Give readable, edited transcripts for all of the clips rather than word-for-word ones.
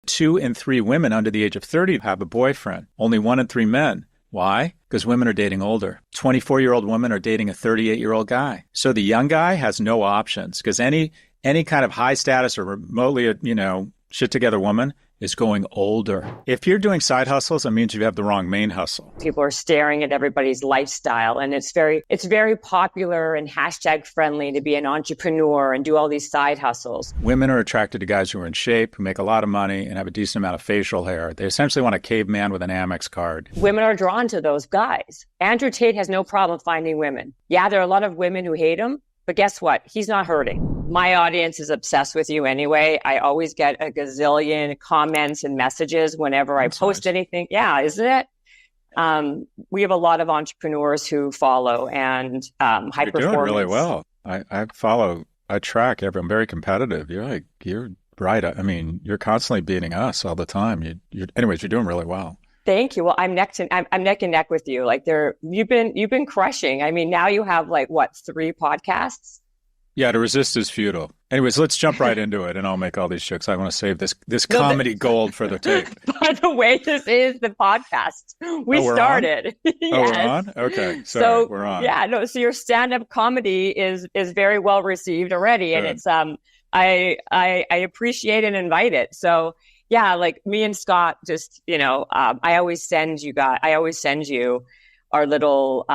2 in 3 women under the age of 30 have a boyfriend. Only 1 in 3 men. Why? Because women are dating older. 24-year-old women are dating a 38-year-old guy. So the young guy has no options because any kind of high status or remotely, shit together woman is going older. If you're doing side hustles, it means you have the wrong main hustle. People are staring at everybody's lifestyle, and it's very popular and hashtag friendly to be an entrepreneur and do all these side hustles. Women are attracted to guys who are in shape, who make a lot of money, and have a decent amount of facial hair. They essentially want a caveman with an Amex card. Women are drawn to those guys. Andrew Tate has no problem finding women. Yeah, there are a lot of women who hate him, but guess what? He's not hurting. My audience is obsessed with you anyway. I always get a gazillion comments and messages whenever I post anything. Yeah, isn't it? We have a lot of entrepreneurs who follow and high performance. You're doing really well. I track everyone. I'm very competitive. You're right. I mean, you're constantly beating us all the time. Anyways, you're doing really well. Thank you. Well, I'm neck and neck with you. Like you've been crushing. I mean, now you have 3 podcasts? Yeah, to resist is futile. Anyways, let's jump right into it, and I'll make all these jokes. I want to save this comedy gold for the tape. By the way, this is the podcast. We started. Yes. Oh, we're on? Okay. Sorry, we're on. Yeah, no, so your stand-up comedy is very well received already. Good. And it's I appreciate and invite it. So yeah, like me and Scott just, I always send you our little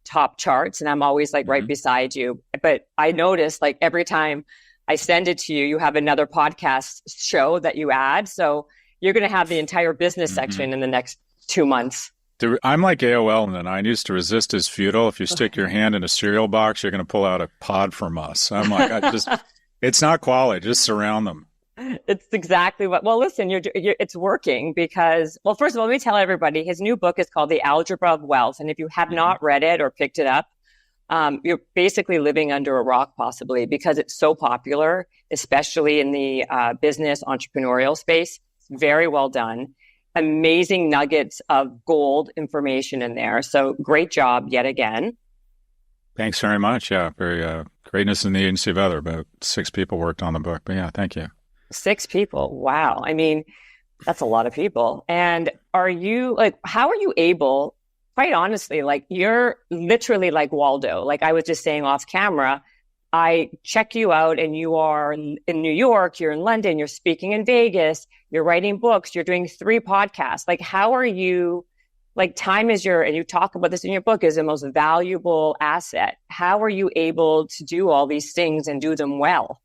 top charts, and I'm always right beside you. But I notice every time I send it to you, you have another podcast show that you add. So you're going to have the entire business section in the next 2 months. I'm like AOL in the 90s. To resist is futile. If you stick your hand in a cereal box, you're going to pull out a pod from us. I'm like, it's not quality. Just surround them. It's exactly well, listen, it's working because, well, first of all, let me tell everybody, his new book is called The Algebra of Wealth. And if you have not read it or picked it up, you're basically living under a rock possibly because it's so popular, especially in the business entrepreneurial space. It's very well done. Amazing nuggets of gold information in there. So great job yet again. Thanks very much. Yeah, very greatness in the agency of other. About 6 people worked on the book. But yeah, thank you. 6 people. Wow. I mean, that's a lot of people. And are you how are you able, quite honestly, you're literally like Waldo. Like I was just saying off camera, I check you out and you are in New York, you're in London, you're speaking in Vegas, you're writing books, you're doing 3 podcasts. How are you, time is and you talk about this in your book, is the most valuable asset. How are you able to do all these things and do them well?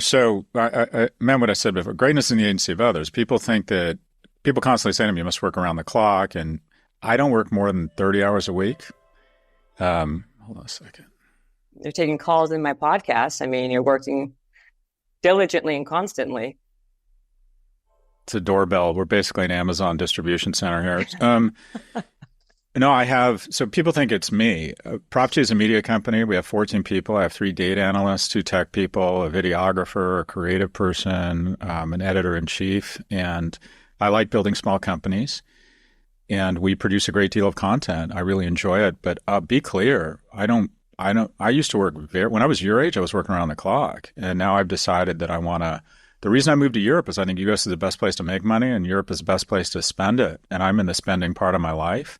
So I meant what I said before. Greatness in the agency of others. People constantly say to me, you must work around the clock. And I don't work more than 30 hours a week. Hold on a second. You're taking calls in my podcast. I mean, you're working diligently and constantly. It's a doorbell. We're basically an Amazon distribution center here. No, so people think it's me. Prof is a media company. We have 14 people. I have 3 data analysts, 2 tech people, a videographer, a creative person, an editor-in-chief. And I like building small companies. And we produce a great deal of content. I really enjoy it. But be clear, I used to work when I was your age, I was working around the clock. And now I've decided that the reason I moved to Europe is I think US is the best place to make money and Europe is the best place to spend it. And I'm in the spending part of my life.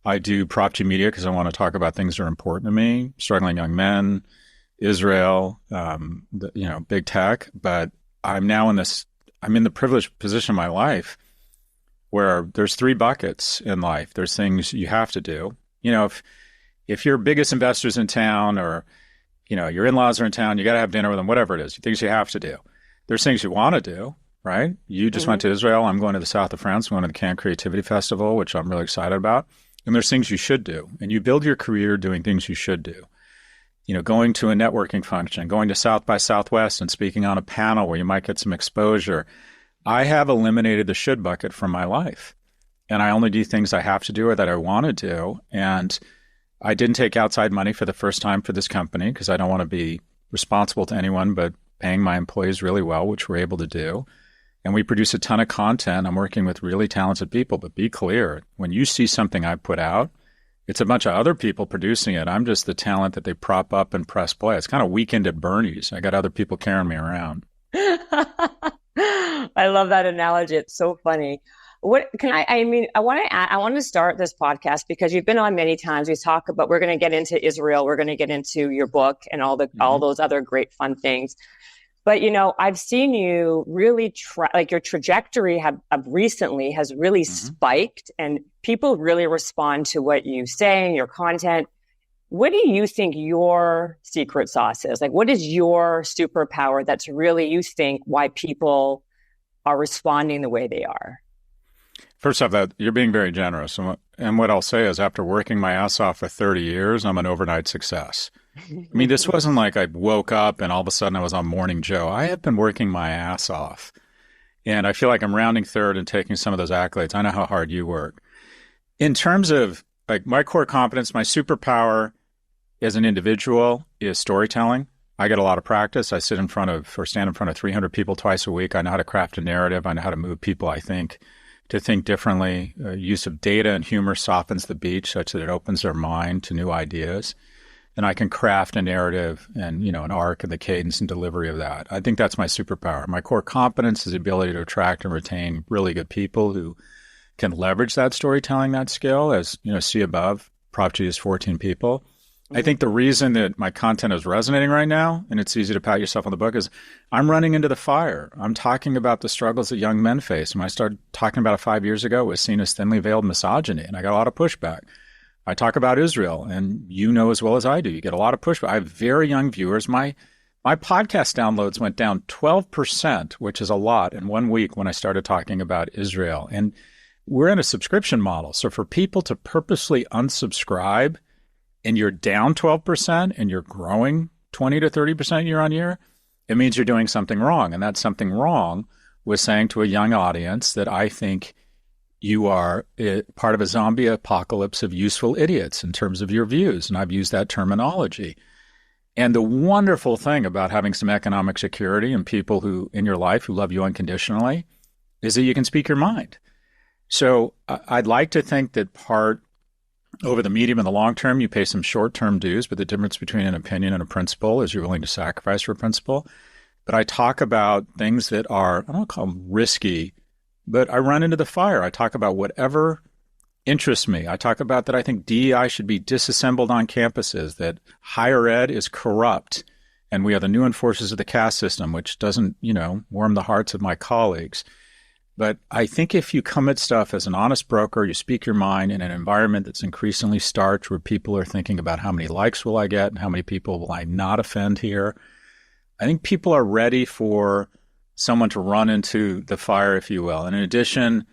I do Prof Media because I want to talk about things that are important to me, struggling young men, Israel, big tech. But I'm in the privileged position of my life where there's 3 buckets in life. There's things you have to do. If your biggest investor's in town or, your in-laws are in town, you got to have dinner with them, whatever it is, things you have to do. There's things you want to do, right? You just went to Israel. I'm going to the south of France. I'm going to the Cannes Creativity Festival, which I'm really excited about. And there's things you should do. And you build your career doing things you should do. Going to a networking function, going to South by Southwest and speaking on a panel where you might get some exposure. I have eliminated the should bucket from my life. And I only do things I have to do or that I want to do. And I didn't take outside money for the first time for this company because I don't want to be responsible to anyone but paying my employees really well, which we're able to do. And we produce a ton of content. I'm working with really talented people, but be clear, when you see something I put out, it's a bunch of other people producing it. I'm just the talent that they prop up and press play. It's kind of Weekend at Bernie's. I got other people carrying me around. I love that analogy. It's so funny. What can I mean, I want to start this podcast because you've been on many times. We talk about, we're going to get into Israel. We're going to get into your book and all those other great fun things. But, I've seen you really like your trajectory of recently has really spiked and people really respond to what you say and your content. What do you think your secret sauce is? Like, what is your superpower that's really, you think, why people are responding the way they are? First off, that you're being very generous. And what I'll say is after working my ass off for 30 years, I'm an overnight success. I mean, this wasn't like I woke up and all of a sudden I was on Morning Joe. I have been working my ass off. And I feel like I'm rounding third and taking some of those accolades. I know how hard you work. In terms of like my core competence, my superpower as an individual is storytelling. I get a lot of practice. I stand in front of 300 people twice a week. I know how to craft a narrative. I know how to move people, I think, to think differently. Use of data and humor softens the beach such that it opens their mind to new ideas. And I can craft a narrative and, an arc and the cadence and delivery of that. I think that's my superpower. My core competence is the ability to attract and retain really good people who can leverage that storytelling, that skill. As, see above, Prof G is 14 people. I think the reason that my content is resonating right now, and it's easy to pat yourself on the back, is I'm running into the fire. I'm talking about the struggles that young men face. When I started talking about it 5 years ago, it was seen as thinly veiled misogyny, and I got a lot of pushback. I talk about Israel, and as well as I do, you get a lot of pushback. I have very young viewers. My podcast downloads went down 12%, which is a lot in 1 week when I started talking about Israel. And we're in a subscription model. So for people to purposely unsubscribe and you're down 12% and you're growing 20 to 30% year on year, it means you're doing something wrong. And that something wrong was saying to a young audience that I think you are part of a zombie apocalypse of useful idiots in terms of your views. And I've used that terminology. And the wonderful thing about having some economic security and people who in your life who love you unconditionally is that you can speak your mind. So I'd like to think that over the medium and the long term, you pay some short-term dues, but the difference between an opinion and a principle is you're willing to sacrifice for a principle. But I talk about things that are, I don't call them risky, but I run into the fire. I talk about whatever interests me. I talk about that I think DEI should be disassembled on campuses, that higher ed is corrupt, and we are the new enforcers of the caste system, which doesn't, warm the hearts of my colleagues. But I think if you come at stuff as an honest broker, you speak your mind in an environment that's increasingly starched, where people are thinking about how many likes will I get and how many people will I not offend here, I think people are ready for someone to run into the fire, if you will. And in addition,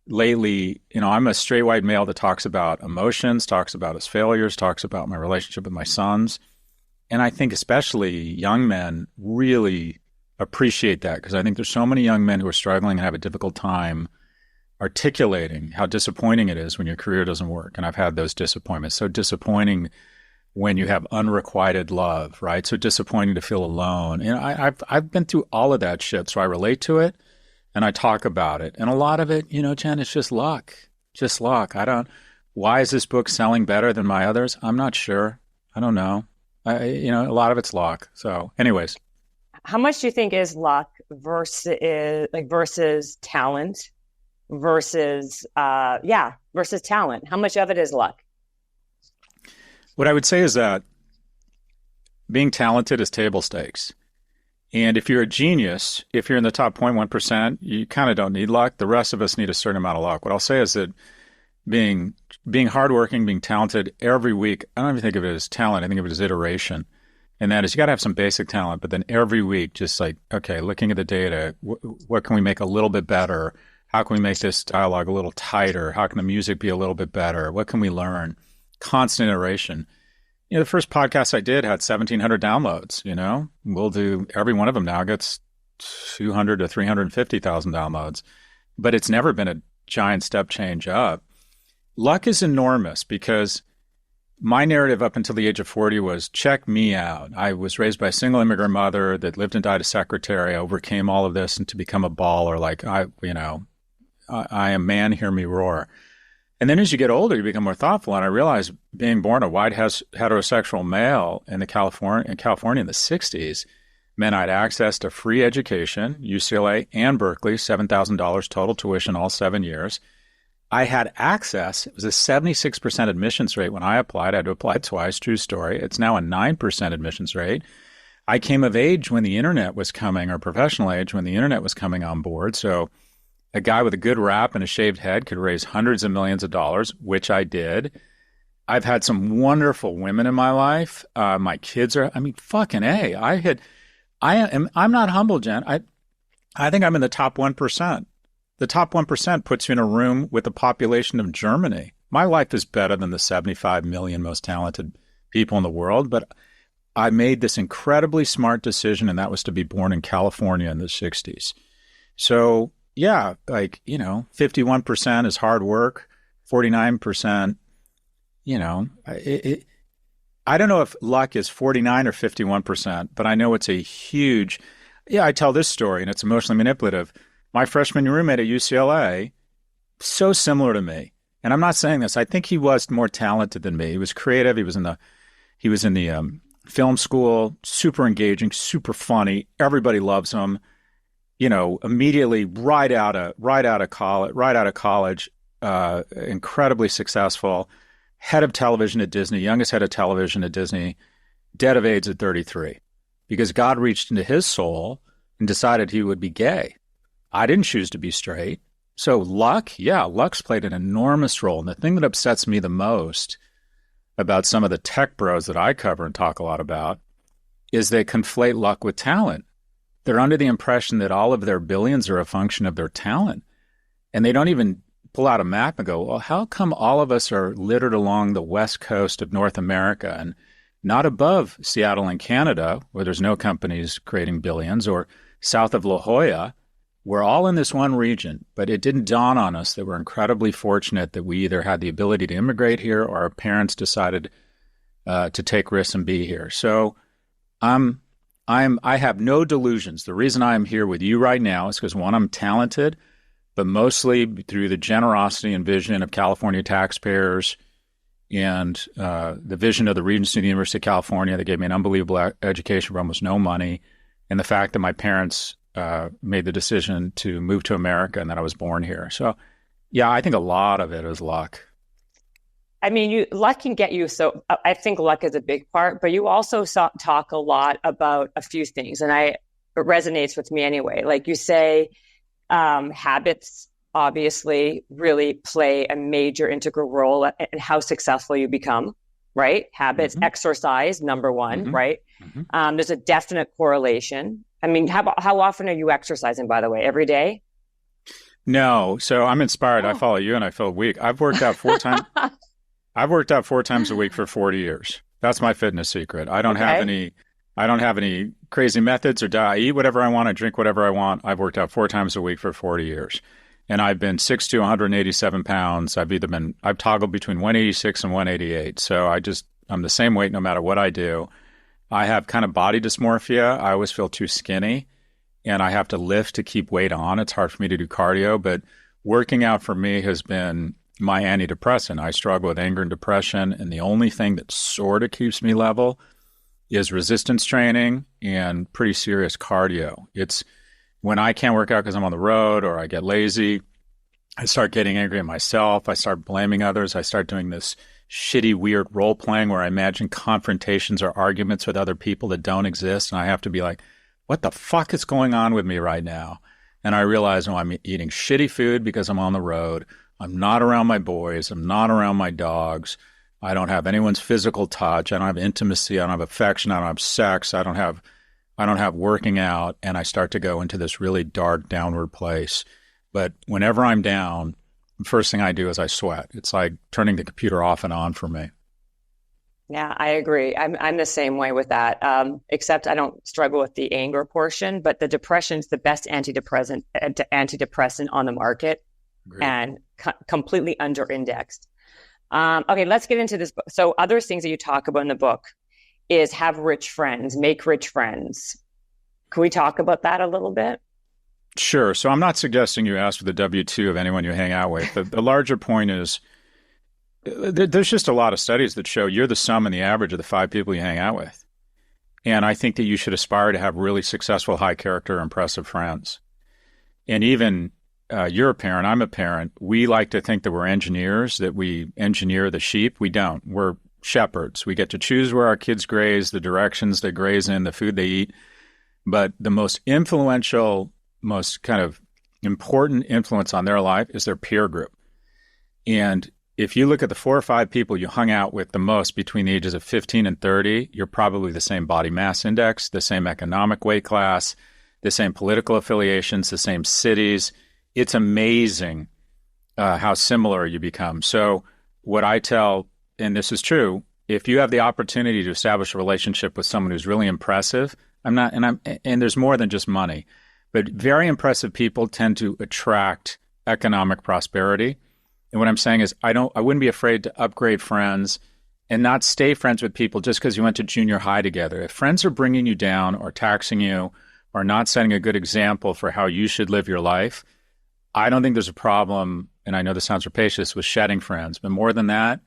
lately, I'm a straight white male that talks about emotions, talks about his failures, talks about my relationship with my sons. And I think especially young men really appreciate that, because I think there's so many young men who are struggling and have a difficult time articulating how disappointing it is when your career doesn't work. And I've had those disappointments. So disappointing when you have unrequited love, right? So disappointing to feel alone. And I've been through all of that shit, so I relate to it and I talk about it. And a lot of it, Jen, it's just luck. Just luck. Why is this book selling better than my others? I'm not sure. I don't know. A lot of it's luck. So anyways. How much do you think is luck versus talent versus talent? How much of it is luck? What I would say is that being talented is table stakes. And if you're a genius, if you're in the top 0.1%, you kind of don't need luck. The rest of us need a certain amount of luck. What I'll say is that being hardworking, being talented every week, I don't even think of it as talent. I think of it as iteration. And that is, you got to have some basic talent, but then every week, just like, okay, looking at the data, what can we make a little bit better? How can we make this dialogue a little tighter? How can the music be a little bit better? What can we learn? Constant iteration. The first podcast I did had 1,700 downloads, We'll do, every one of them now gets 200 to 350,000 downloads, but it's never been a giant step change up. Luck is enormous because my narrative up until the age of 40 was, check me out. I was raised by a single immigrant mother that lived and died a secretary. I overcame all of this and to become a baller, like I am man, hear me roar. And then as you get older, you become more thoughtful. And I realized being born a white heterosexual male in California in the 60s, meant I had access to free education, UCLA and Berkeley, $7,000 total tuition all 7 years. I had access. It was a 76% admissions rate when I applied. I had to apply twice, true story. It's now a 9% admissions rate. I came of age when the internet was coming, or professional age when the internet was coming on board. So a guy with a good rap and a shaved head could raise hundreds of millions of dollars, which I did. I've had some wonderful women in my life. My kids are, I mean, fucking A. I'm not humble, Jen. I think I'm in the top 1%. The top 1% puts you in a room with the population of Germany. My life is better than the 75 million most talented people in the world, but I made this incredibly smart decision, and that was to be born in California in the 60s. So, yeah, 51% is hard work, 49%, I don't know if luck is 49 or 51%, but I know it's a huge, I tell this story, and it's emotionally manipulative. My freshman roommate at UCLA, so similar to me. And I'm not saying this. I think he was more talented than me. He was creative. He was in the film school, super engaging, super funny. Everybody loves him. Immediately right out of college, incredibly successful. Head of television at Disney, youngest head of television at Disney, dead of AIDS at 33, because God reached into his soul and decided he would be gay. I didn't choose to be straight. So luck's played an enormous role. And the thing that upsets me the most about some of the tech bros that I cover and talk a lot about is they conflate luck with talent. They're under the impression that all of their billions are a function of their talent. And they don't even pull out a map and go, well, how come all of us are littered along the west coast of North America and not above Seattle and Canada, where there's no companies creating billions, or south of La Jolla? We're all in this one region, but it didn't dawn on us that we're incredibly fortunate that we either had the ability to immigrate here or our parents decided to take risks and be here. So I have no delusions. The reason I am here with you right now is because, one, I'm talented, but mostly through the generosity and vision of California taxpayers and the vision of the Regency of the University of California that gave me an unbelievable education for almost no money, and the fact that my parents made the decision to move to America and that I was born here. So, yeah, I think a lot of it is luck. I mean, luck can get you. So I think luck is a big part, but you also talk a lot about a few things, and it resonates with me anyway. Like you say, habits obviously really play a major integral role in how successful you become, right? Habits, exercise, number one, right? There's a definite correlation. I mean, how often are you exercising, by the way? Every day? No. So I'm inspired. I follow you and I feel weak. I've worked out 4 times. I've worked out 4 times a week for 40 years. That's my fitness secret. I don't have any crazy methods or diet. I eat whatever I want. I drink whatever I want. I've worked out 4 times a week for 40 years. And I've been 6'2", 187 pounds. I've toggled between 186 and 188. So I'm the same weight no matter what I do. I have kind of body dysmorphia. I always feel too skinny and I have to lift to keep weight on. It's hard for me to do cardio, but working out for me has been my antidepressant. I struggle with anger and depression, and the only thing that sort of keeps me level is resistance training and pretty serious cardio. It's when I can't work out because I'm on the road or I get lazy, I start getting angry at myself. I start blaming others. I start doing this shitty, weird role playing where I imagine confrontations or arguments with other people that don't exist. And I have to be like, what the fuck is going on with me right now? And I realize, I'm eating shitty food because I'm on the road. I'm not around my boys. I'm not around my dogs. I don't have anyone's physical touch. I don't have intimacy. I don't have affection. I don't have sex. I don't have working out. And I start to go into this really dark downward place. But whenever I'm down, the first thing I do is I sweat. It's like turning the computer off and on for me. Yeah, I agree. I'm the same way with that. Except I don't struggle with the anger portion, but the depression's the best antidepressant on the market. Agreed. And completely under-indexed. Okay, let's get into this book. So other things that you talk about in the book is have rich friends, make rich friends. Can we talk about that a little bit? Sure. So I'm not suggesting you ask for the W-2 of anyone you hang out with. The larger point is there's just a lot of studies that show you're the sum and the average of the 5 people you hang out with. And I think that you should aspire to have really successful, high character, impressive friends. And even you're a parent, I'm a parent. We like to think that we're engineers, that we engineer the sheep. We don't. We're shepherds. We get to choose where our kids graze, the directions they graze in, the food they eat. But the most influential, most kind of important influence on their life is their peer group. And if you look at the 4 or 5 people you hung out with the most between the ages of 15 and 30, you're probably the same body mass index, the same economic weight class, the same political affiliations, the same cities. It's amazing how similar you become. So what I tell, and this is true, if you have the opportunity to establish a relationship with someone who's really impressive, and there's more than just money, but very impressive people tend to attract economic prosperity. And what I'm saying is I wouldn't be afraid to upgrade friends and not stay friends with people just because you went to junior high together. If friends are bringing you down or taxing you or not setting a good example for how you should live your life, I don't think there's a problem, and I know this sounds rapacious, with shedding friends. But more than that,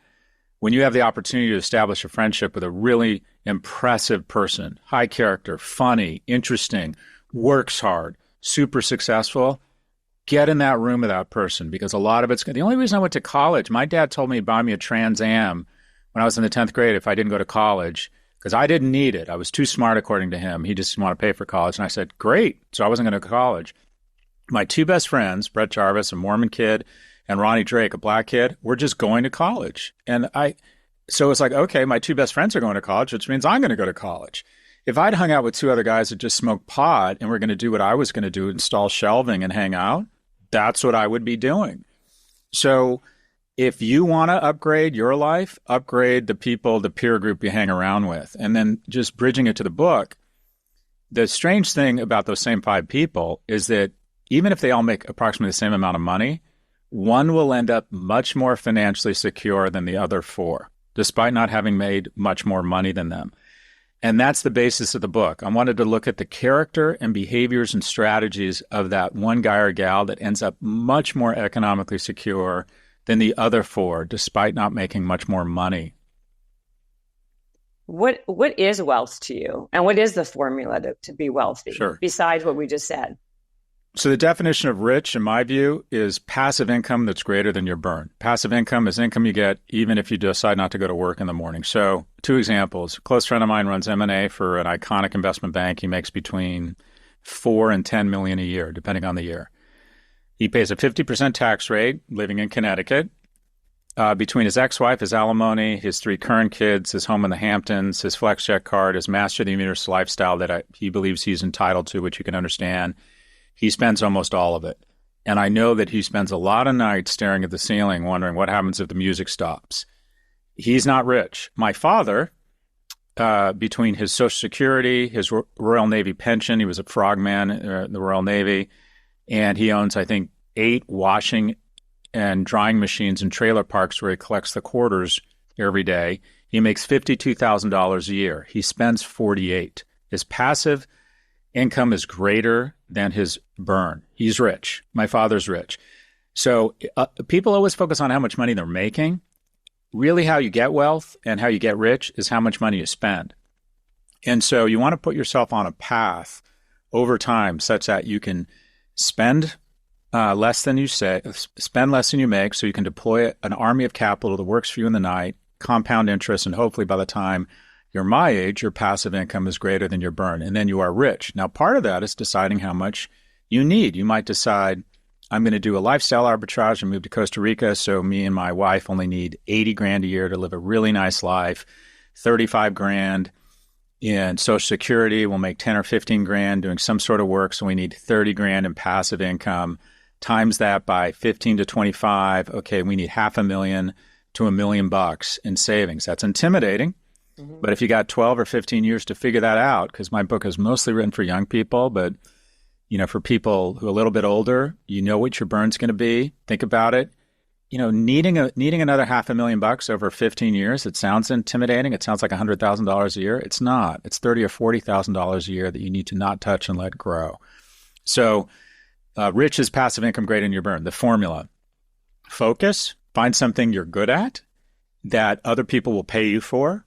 when you have the opportunity to establish a friendship with a really impressive person, high character, funny, interesting, works hard, super successful, get in that room with that person, because a lot of it's the only reason I went to college. My dad told me to buy me a Trans Am when I was in the 10th grade if I didn't go to college, because I didn't need it. I was too smart, according to him. He just didn't want to pay for college. And I said, great. So I wasn't going to college. My 2 best friends, Brett Jarvis, a Mormon kid, and Ronnie Drake, a black kid, were just going to college. So it's like, okay, my 2 best friends are going to college, which means I'm going to go to college. If I'd hung out with 2 other guys that just smoked pot and were going to do what I was going to do, install shelving and hang out, that's what I would be doing. So if you want to upgrade your life, upgrade the people, the peer group you hang around with. And then just bridging it to the book, the strange thing about those same 5 people is that even if they all make approximately the same amount of money, one will end up much more financially secure than the other 4, despite not having made much more money than them. And that's the basis of the book. I wanted to look at the character and behaviors and strategies of that one guy or gal that ends up much more economically secure than the other 4, despite not making much more money. What is wealth to you? And what is the formula to be wealthy, Sure. besides what we just said? So the definition of rich, in my view, is passive income that's greater than your burn. Passive income is income you get even if you decide not to go to work in the morning. So 2 examples. A close friend of mine runs M&A for an iconic investment bank. He makes between $4 and $10 million a year, depending on the year. He pays a 50% tax rate, living in Connecticut. Between his ex-wife, his alimony, his 3 current kids, his home in the Hamptons, his FlexJet card, his Master of the Universe lifestyle that he believes he's entitled to, which you can understand, he spends almost all of it. And I know that he spends a lot of nights staring at the ceiling, wondering what happens if the music stops. He's not rich. My father, between his Social Security, his Royal Navy pension, he was a frogman in the Royal Navy, and he owns, I think, 8 washing and drying machines in trailer parks where he collects the quarters every day. He makes $52,000 a year. He spends $48,000. His passive income is greater than his burn. He's rich. My father's rich. So people always focus on how much money they're making. Really, how you get wealth and how you get rich is how much money you spend. And so you want to put yourself on a path over time such that you can spend less than you spend less than you make, so you can deploy an army of capital that works for you in the night, compound interest, and hopefully by the time you're my age, your passive income is greater than your burn, and then you are rich. Now, part of that is deciding how much you need. You might decide, I'm going to do a lifestyle arbitrage and move to Costa Rica, so me and my wife only need 80 grand a year to live a really nice life, 35 grand in Social Security. We'll make 10 or 15 grand doing some sort of work, so we need 30 grand in passive income. Times that by 15 to 25, okay, we need $500,000 to $1 million in savings. That's intimidating. Mm-hmm. But if you got 12 or 15 years to figure that out, because my book is mostly written for young people, but for people who are a little bit older, you know what your burn's going to be. Think about it. Needing another $500,000 over 15 years, it sounds intimidating. It sounds like $100,000 a year. It's not. It's $30,000 or $40,000 a year that you need to not touch and let grow. So rich is passive income greater than your burn. The formula: focus, find something you're good at that other people will pay you for.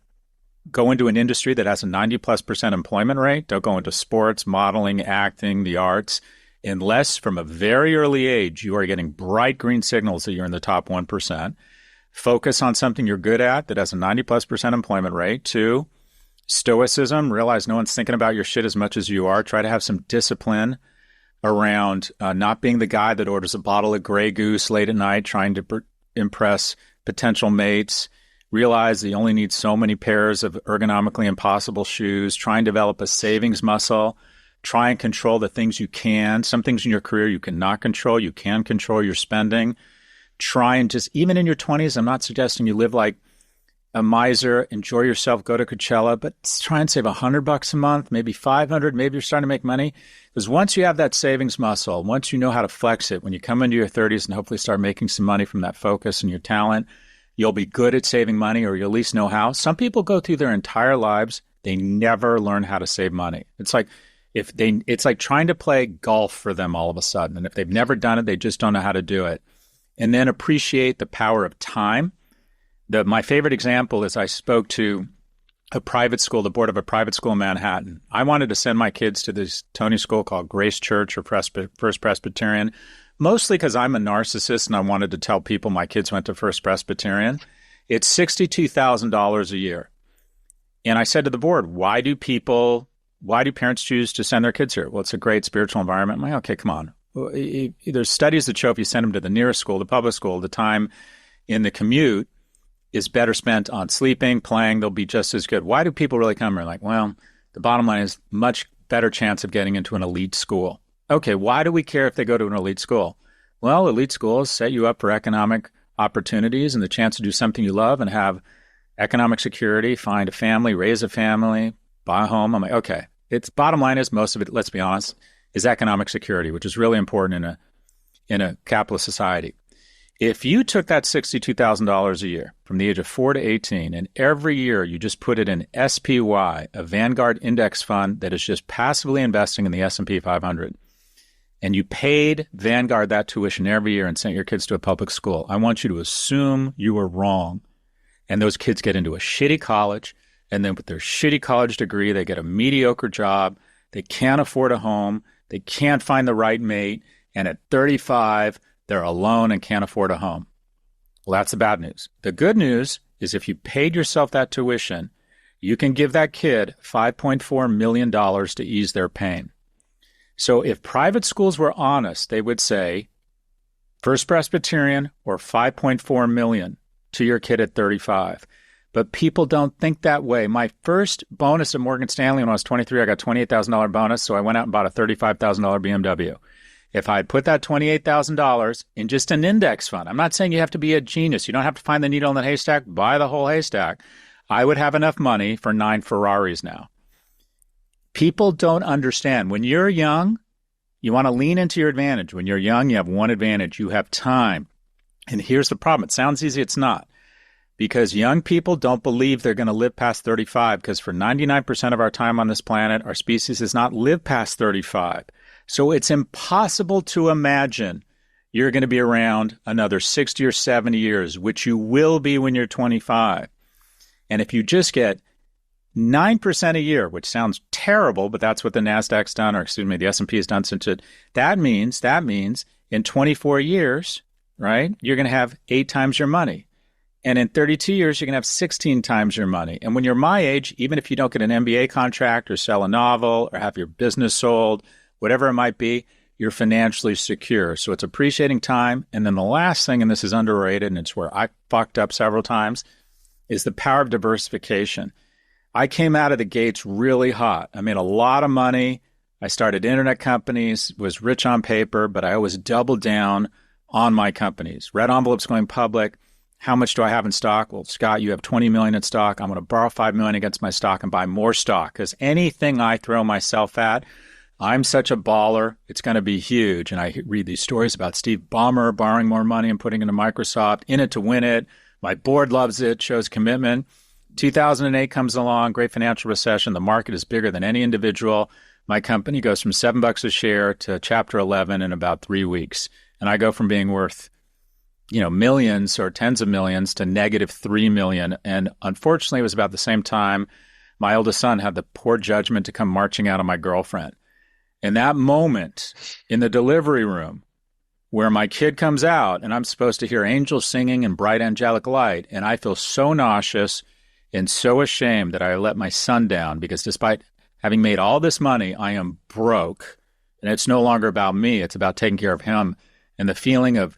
go into an industry that has a 90+% employment rate. Don't go into sports, modeling, acting, the arts, unless from a very early age you are getting bright green signals that you're in the top 1%. Focus on something you're good at that has a 90+% employment rate. 2, stoicism. Realize no one's thinking about your shit as much as you are. Try to have some discipline around not being the guy that orders a bottle of Grey Goose late at night trying to impress potential mates. Realize that you only need so many pairs of ergonomically impossible shoes. Try and develop a savings muscle. Try and control the things you can. Some things in your career you cannot control. You can control your spending. Try and just, even in your 20s, I'm not suggesting you live like a miser, enjoy yourself, go to Coachella, but try and save $100 a month, maybe 500, maybe you're starting to make money. Because once you have that savings muscle, once you know how to flex it, when you come into your 30s and hopefully start making some money from that focus and your talent, you'll be good at saving money, or you'll at least know how. Some people go through their entire lives, they never learn how to save money. It's like trying to play golf for them all of a sudden. And if they've never done it, they just don't know how to do it. And then appreciate the power of time. My favorite example is I spoke to a private school, the board of a private school in Manhattan. I wanted to send my kids to this Tony school called Grace Church or First Presbyterian, mostly because I'm a narcissist and I wanted to tell people my kids went to First Presbyterian. It's $62,000 a year. And I said to the board, why do parents choose to send their kids here? Well, it's a great spiritual environment. I'm like, okay, come on. Well, there's studies that show if you send them to the nearest school, the public school, the time in the commute is better spent on sleeping, playing. They'll be just as good. Why do people really come here? Like, well, the bottom line is much better chance of getting into an elite school. Okay, why do we care if they go to an elite school? Well, elite schools set you up for economic opportunities and the chance to do something you love and have economic security, find a family, raise a family, buy a home. I'm like, okay. It's bottom line is most of it, let's be honest, is economic security, which is really important in a capitalist society. If you took that $62,000 a year from the age of 4 to 18, and every year you just put it in SPY, a Vanguard index fund that is just passively investing in the S&P 500, and you paid Vanguard that tuition every year and sent your kids to a public school, I want you to assume you were wrong. And those kids get into a shitty college, and then with their shitty college degree, they get a mediocre job. They can't afford a home. They can't find the right mate. And at 35, they're alone and can't afford a home. Well, that's the bad news. The good news is if you paid yourself that tuition, you can give that kid $5.4 million to ease their pain. So if private schools were honest, they would say First Presbyterian or $5.4 million to your kid at 35. But people don't think that way. My first bonus at Morgan Stanley when I was 23, I got $28,000 bonus, so I went out and bought a $35,000 BMW. If I had put that $28,000 in just an index fund, I'm not saying you have to be a genius. You don't have to find the needle in the haystack, buy the whole haystack. I would have enough money for 9 Ferraris now. People don't understand. When you're young, you want to lean into your advantage. When you're young, you have one advantage. You have time. And here's the problem. It sounds easy. It's not. Because young people don't believe they're going to live past 35, because for 99% of our time on this planet, our species has not lived past 35. So it's impossible to imagine you're going to be around another 60 or 70 years, which you will be when you're 25. And if you just get 9% a year, which sounds terrible, but that's what the NASDAQ's done, or excuse me, the S&P has done since it, that means in 24 years, right, you're going to have 8 times your money. And in 32 years, you're going to have 16 times your money. And when you're my age, even if you don't get an MBA contract or sell a novel or have your business sold, whatever it might be, you're financially secure. So it's appreciating time. And then the last thing, and this is underrated, and it's where I fucked up several times, is the power of diversification. I came out of the gates really hot. I made a lot of money. I started internet companies, was rich on paper, but I always doubled down on my companies. Red envelopes going public. How much do I have in stock? Well, Scott, you have 20 million in stock. I'm going to borrow 5 million against my stock and buy more stock, because anything I throw myself at, I'm such a baller, it's going to be huge. And I read these stories about Steve Ballmer borrowing more money and putting it into Microsoft, in it to win it. My board loves it, shows commitment. 2008 comes along, great financial recession. The market is bigger than any individual. My company goes from $7 a share to Chapter 11 in about 3 weeks. And I go from being worth millions or tens of millions to negative 3 million. And unfortunately, it was about the same time my oldest son had the poor judgment to come marching out on my girlfriend. And that moment in the delivery room where my kid comes out and I'm supposed to hear angels singing and bright angelic light, and I feel so nauseous and so ashamed that I let my son down because despite having made all this money, I am broke. And it's no longer about me. It's about taking care of him. And the feeling of,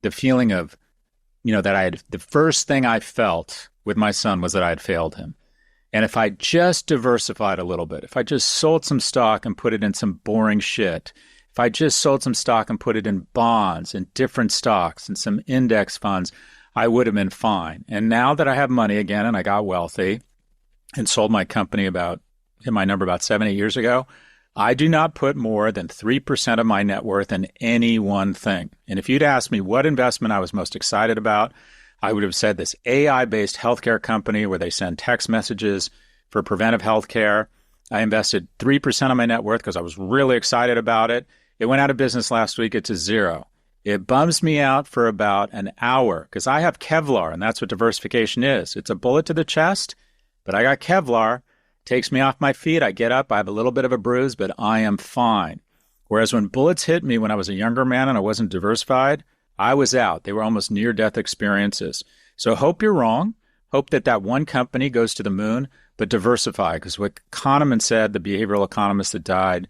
that the first thing I felt with my son was that I had failed him. And if I just diversified a little bit, if I just sold some stock and put it in some boring shit, if I just sold some stock and put it in bonds and different stocks and some index funds, I would have been fine. And now that I have money again and I got wealthy and sold my company hit my number about 7, 8 years ago, I do not put more than 3% of my net worth in any one thing. And if you'd asked me what investment I was most excited about, I would have said this AI-based healthcare company where they send text messages for preventive healthcare. I invested 3% of my net worth because I was really excited about it. It went out of business last week. It's a zero. It bums me out for about an hour because I have Kevlar, and that's what diversification is. It's a bullet to the chest, but I got Kevlar. Takes me off my feet. I get up. I have a little bit of a bruise, but I am fine. Whereas when bullets hit me when I was a younger man and I wasn't diversified, I was out. They were almost near-death experiences. So hope you're wrong. Hope that one company goes to the moon, but diversify. Because what Kahneman said, the behavioral economist that died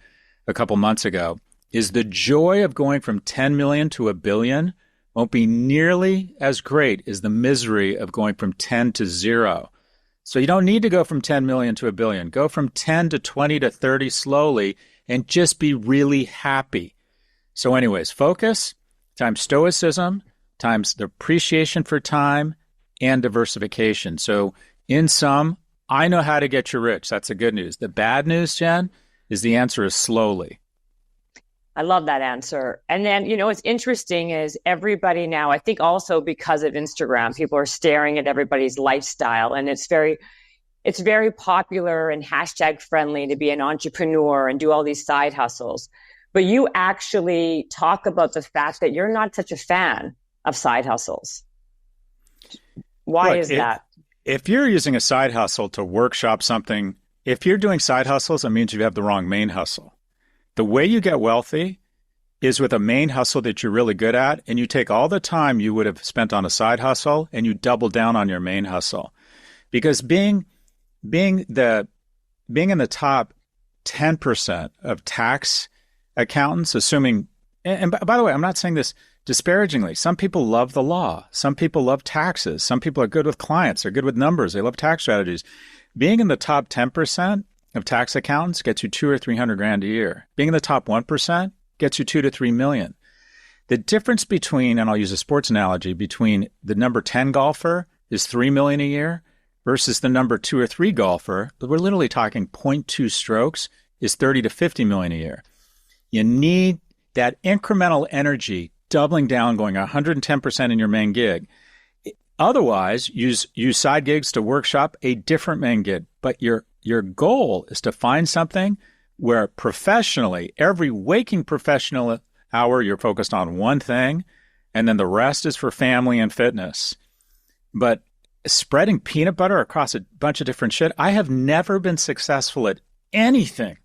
a couple months ago, is the joy of going from 10 million to a billion won't be nearly as great as the misery of going from 10 to 0. So you don't need to go from 10 million to a billion. Go from 10 to 20 to 30 slowly and just be really happy. So anyways, focus times stoicism times the appreciation for time and diversification. So in sum, I know how to get you rich. That's the good news. The bad news, Jen, is the answer is slowly. I love that answer. And then, what's interesting is everybody now, I think also because of Instagram, people are staring at everybody's lifestyle, and it's very popular and hashtag friendly to be an entrepreneur and do all these side hustles. But you actually talk about the fact that you're not such a fan of side hustles. Why is that? If you're using a side hustle to workshop something, if you're doing side hustles, it means you have the wrong main hustle. The way you get wealthy is with a main hustle that you're really good at, and you take all the time you would have spent on a side hustle and you double down on your main hustle. Because being in the top 10% of tax accountants, assuming, and by the way, I'm not saying this disparagingly. Some people love the law. Some people love taxes. Some people are good with clients. They're good with numbers. They love tax strategies. Being in the top 10% of tax accountants gets you $200,000 or $300,000 a year. Being in the top 1% gets you 2 to 3 million. The difference between, and I'll use a sports analogy, between the number 10 golfer is 3 million a year versus the number 2 or 3 golfer, we're literally talking 0.2 strokes, is 30 to 50 million a year. You need that incremental energy doubling down, going 110% in your main gig. Otherwise, use side gigs to workshop a different main gig. But your goal is to find something where professionally, every waking professional hour, you're focused on one thing, and then the rest is for family and fitness. But spreading peanut butter across a bunch of different shit, I have never been successful at anything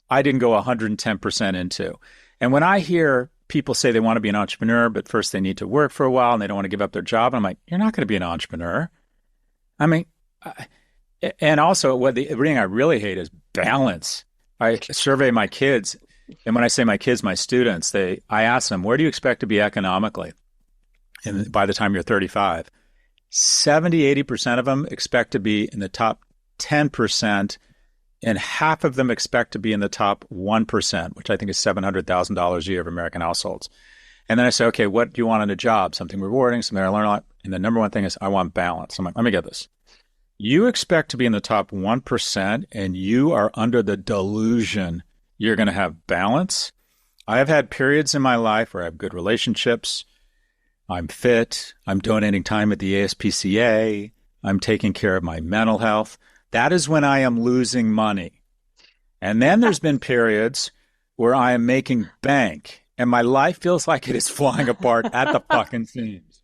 I didn't go 110% into. And when I hear people say they want to be an entrepreneur, but first they need to work for a while and they don't want to give up their job, and I'm like, you're not going to be an entrepreneur. I mean, and also the thing I really hate is balance. I survey my kids, and when I say my kids, my students, I ask them, where do you expect to be economically? And by the time you're 35, 70, 80% of them expect to be in the top 10%, and half of them expect to be in the top 1%, which I think is $700,000 a year of American households. And then I say, okay, what do you want in a job? Something rewarding, something I learn a lot. And the number one thing is I want balance. I'm like, let me get this. You expect to be in the top 1%, and you are under the delusion you're going to have balance. I have had periods in my life where I have good relationships. I'm fit. I'm donating time at the ASPCA. I'm taking care of my mental health. That is when I am losing money. And then there's been periods where I am making bank and my life feels like it is flying apart at the fucking seams.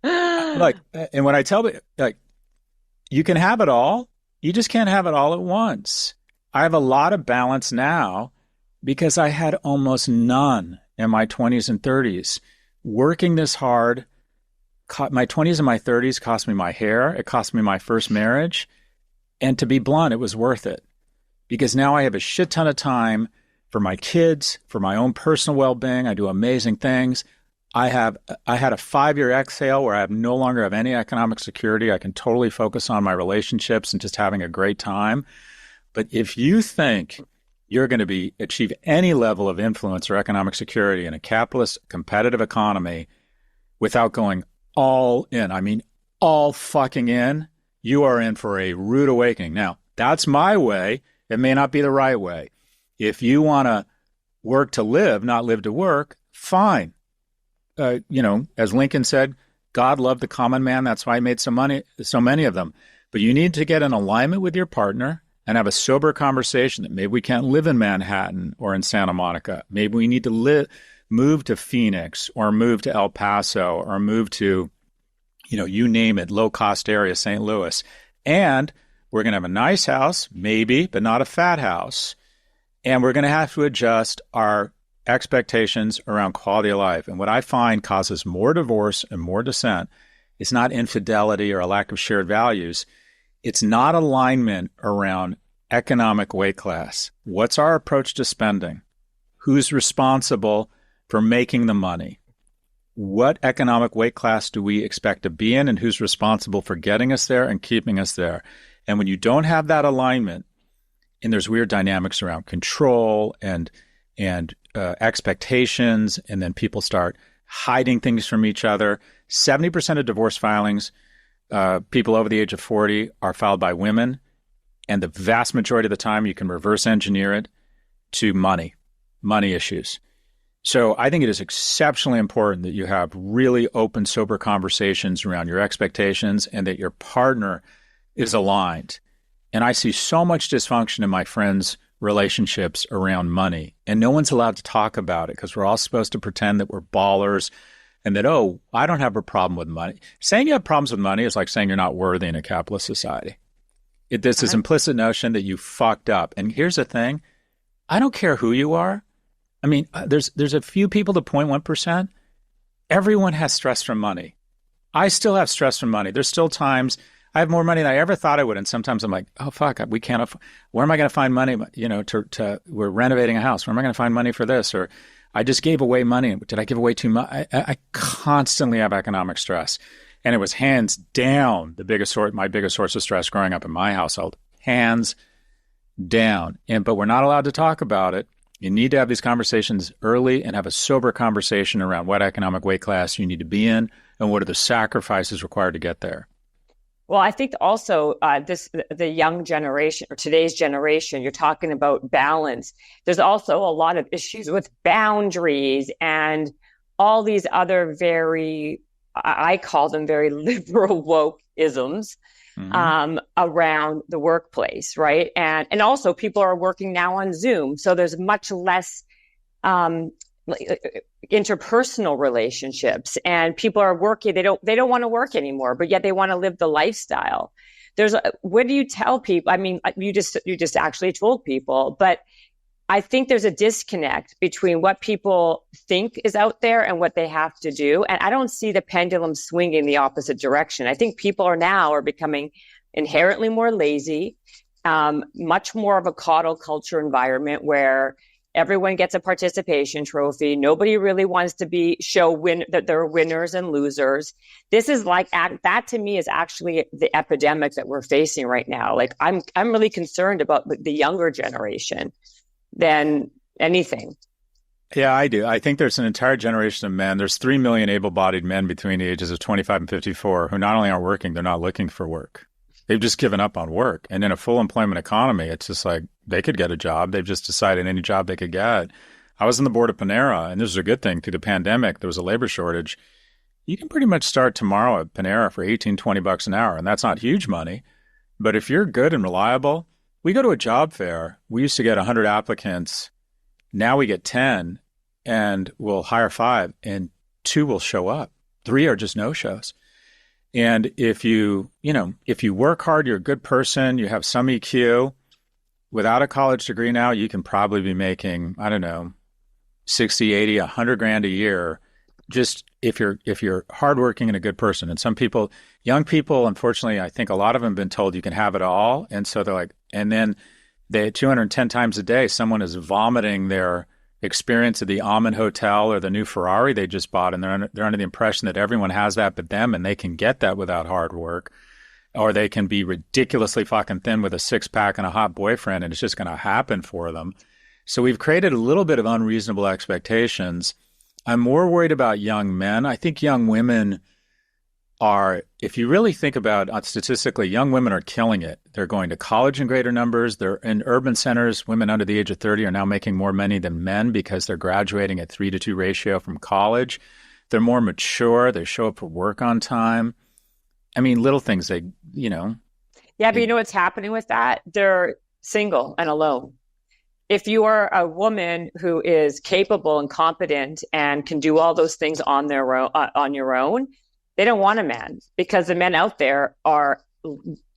Like, and when I tell you, like, you can have it all, you just can't have it all at once. I have a lot of balance now because I had almost none in my 20s and 30s. Working this hard, my 20s and my 30s cost me my hair. It cost me my first marriage. And to be blunt, it was worth it because now I have a shit ton of time for my kids, for my own personal well-being. I do amazing things. I had a 5-year exhale where I no longer have any economic security. I can totally focus on my relationships and just having a great time. But if you think you're going to achieve any level of influence or economic security in a capitalist competitive economy without going all in, I mean, all fucking in, you are in for a rude awakening. Now, that's my way. It may not be the right way. If you want to work to live, not live to work, fine. As Lincoln said, God loved the common man. That's why he made so many of them. But you need to get in alignment with your partner and have a sober conversation that maybe we can't live in Manhattan or in Santa Monica. Maybe we need to move to Phoenix or move to El Paso or move to, you name it, low-cost area, St. Louis. And we're going to have a nice house, maybe, but not a fat house. And we're going to have to adjust our expectations around quality of life. And what I find causes more divorce and more dissent is not infidelity or a lack of shared values. It's not alignment around economic weight class. What's our approach to spending? Who's responsible for making the money? What economic weight class do we expect to be in, and who's responsible for getting us there and keeping us there? And when you don't have that alignment, and there's weird dynamics around control and expectations, and then people start hiding things from each other. 70% of divorce filings, people over the age of 40, are filed by women, and the vast majority of the time you can reverse engineer it to money issues. So I think it is exceptionally important that you have really open, sober conversations around your expectations and that your partner is aligned. And I see so much dysfunction in my friends' relationships around money, and no one's allowed to talk about it because we're all supposed to pretend that we're ballers and that, oh, I don't have a problem with money. Saying you have problems with money is like saying you're not worthy in a capitalist society. There's this implicit notion that you fucked up. And here's the thing. I don't care who you are. I mean, there's a few people, the 0.1%. Everyone has stress from money. I still have stress from money. There's still times I have more money than I ever thought I would. And sometimes I'm like, oh, fuck, we can't where am I going to find money? We're renovating a house. Where am I going to find money for this? Or I just gave away money. Did I give away too much? I constantly have economic stress. And it was hands down my biggest source of stress growing up in my household. Hands down. But we're not allowed to talk about it. You need to have these conversations early and have a sober conversation around what economic weight class you need to be in and what are the sacrifices required to get there. Well, I think also the young generation or today's generation, you're talking about balance. There's also a lot of issues with boundaries and all these other I call them very liberal woke-isms around the workplace, right? And also people are working now on Zoom. So there's much less interpersonal relationships, and people are working. They don't want to work anymore, but yet they want to live the lifestyle. What do you tell people? I mean, you just actually told people, but I think there's a disconnect between what people think is out there and what they have to do. And I don't see the pendulum swinging the opposite direction. I think people are becoming inherently more lazy, much more of a coddle culture environment where everyone gets a participation trophy. Nobody really wants to that they're winners and losers. This is that to me is actually the epidemic that we're facing right now. Like I'm really concerned about the younger generation than anything. Yeah, I do. I think there's an entire generation of men. There's 3 million able-bodied men between the ages of 25 and 54 who not only aren't working, they're not looking for work. They've just given up on work. And in a full employment economy, it's just like they could get a job. They've just decided any job they could get. I was on the board of Panera, and this is a good thing. Through the pandemic, there was a labor shortage. You can pretty much start tomorrow at Panera for $18-20 an hour, and that's not huge money. But if you're good and reliable, we go to a job fair. We used to get 100 applicants. Now we get 10. and will hire 5, and 2 will show up. 3 are just no-shows. And if you work hard, you're a good person, you have some EQ, without a college degree now, you can probably be making, I don't know, 60, 80, 100 grand a year, just if you're hardworking and a good person. And some people, young people, unfortunately, I think a lot of them have been told you can have it all. And so they're like, and then 210 times a day, someone is vomiting their experience at the Amen Hotel or the new Ferrari they just bought. And they're under the impression that everyone has that but them, and they can get that without hard work. Or they can be ridiculously fucking thin with a 6-pack and a hot boyfriend, and it's just going to happen for them. So we've created a little bit of unreasonable expectations. I'm more worried about young men. I think young women are, if you really think about statistically, young women are killing it. They're going to college in greater numbers. They're in urban centers. Women under the age of 30 are now making more money than men because they're graduating at 3-to-2 ratio from college. They're more mature. They show up for work on time. I mean, little things Yeah, but you know what's happening with that? They're single and alone. If you are a woman who is capable and competent and can do all those things on their own, on your own, they don't want a man, because the men out there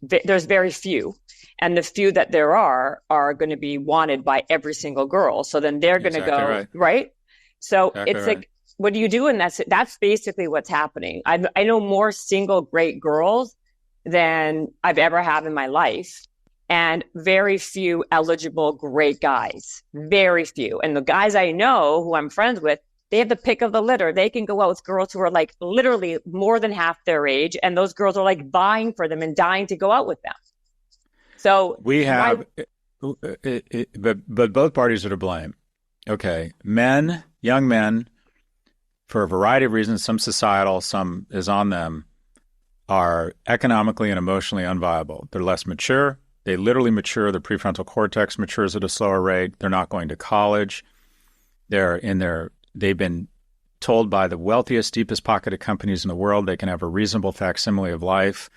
there's very few. And the few that there are going to be wanted by every single girl. So then they're going to go, right? So exactly, it's like, what do you do? And that's basically what's happening. I know more single great girls than I've ever had in my life, and very few eligible great guys. Very few. And the guys I know who I'm friends with, they have the pick of the litter. They can go out with girls who are like literally more than half their age, and those girls are like vying for them and dying to go out with them. So we have, but both parties are to blame. Okay, young men, for a variety of reasons, some societal, some is on them, are economically and emotionally unviable. They're less mature. They literally mature. Their prefrontal cortex matures at a slower rate. They're not going to college. They've been told by the wealthiest, deepest pocketed companies in the world they can have a reasonable facsimile of life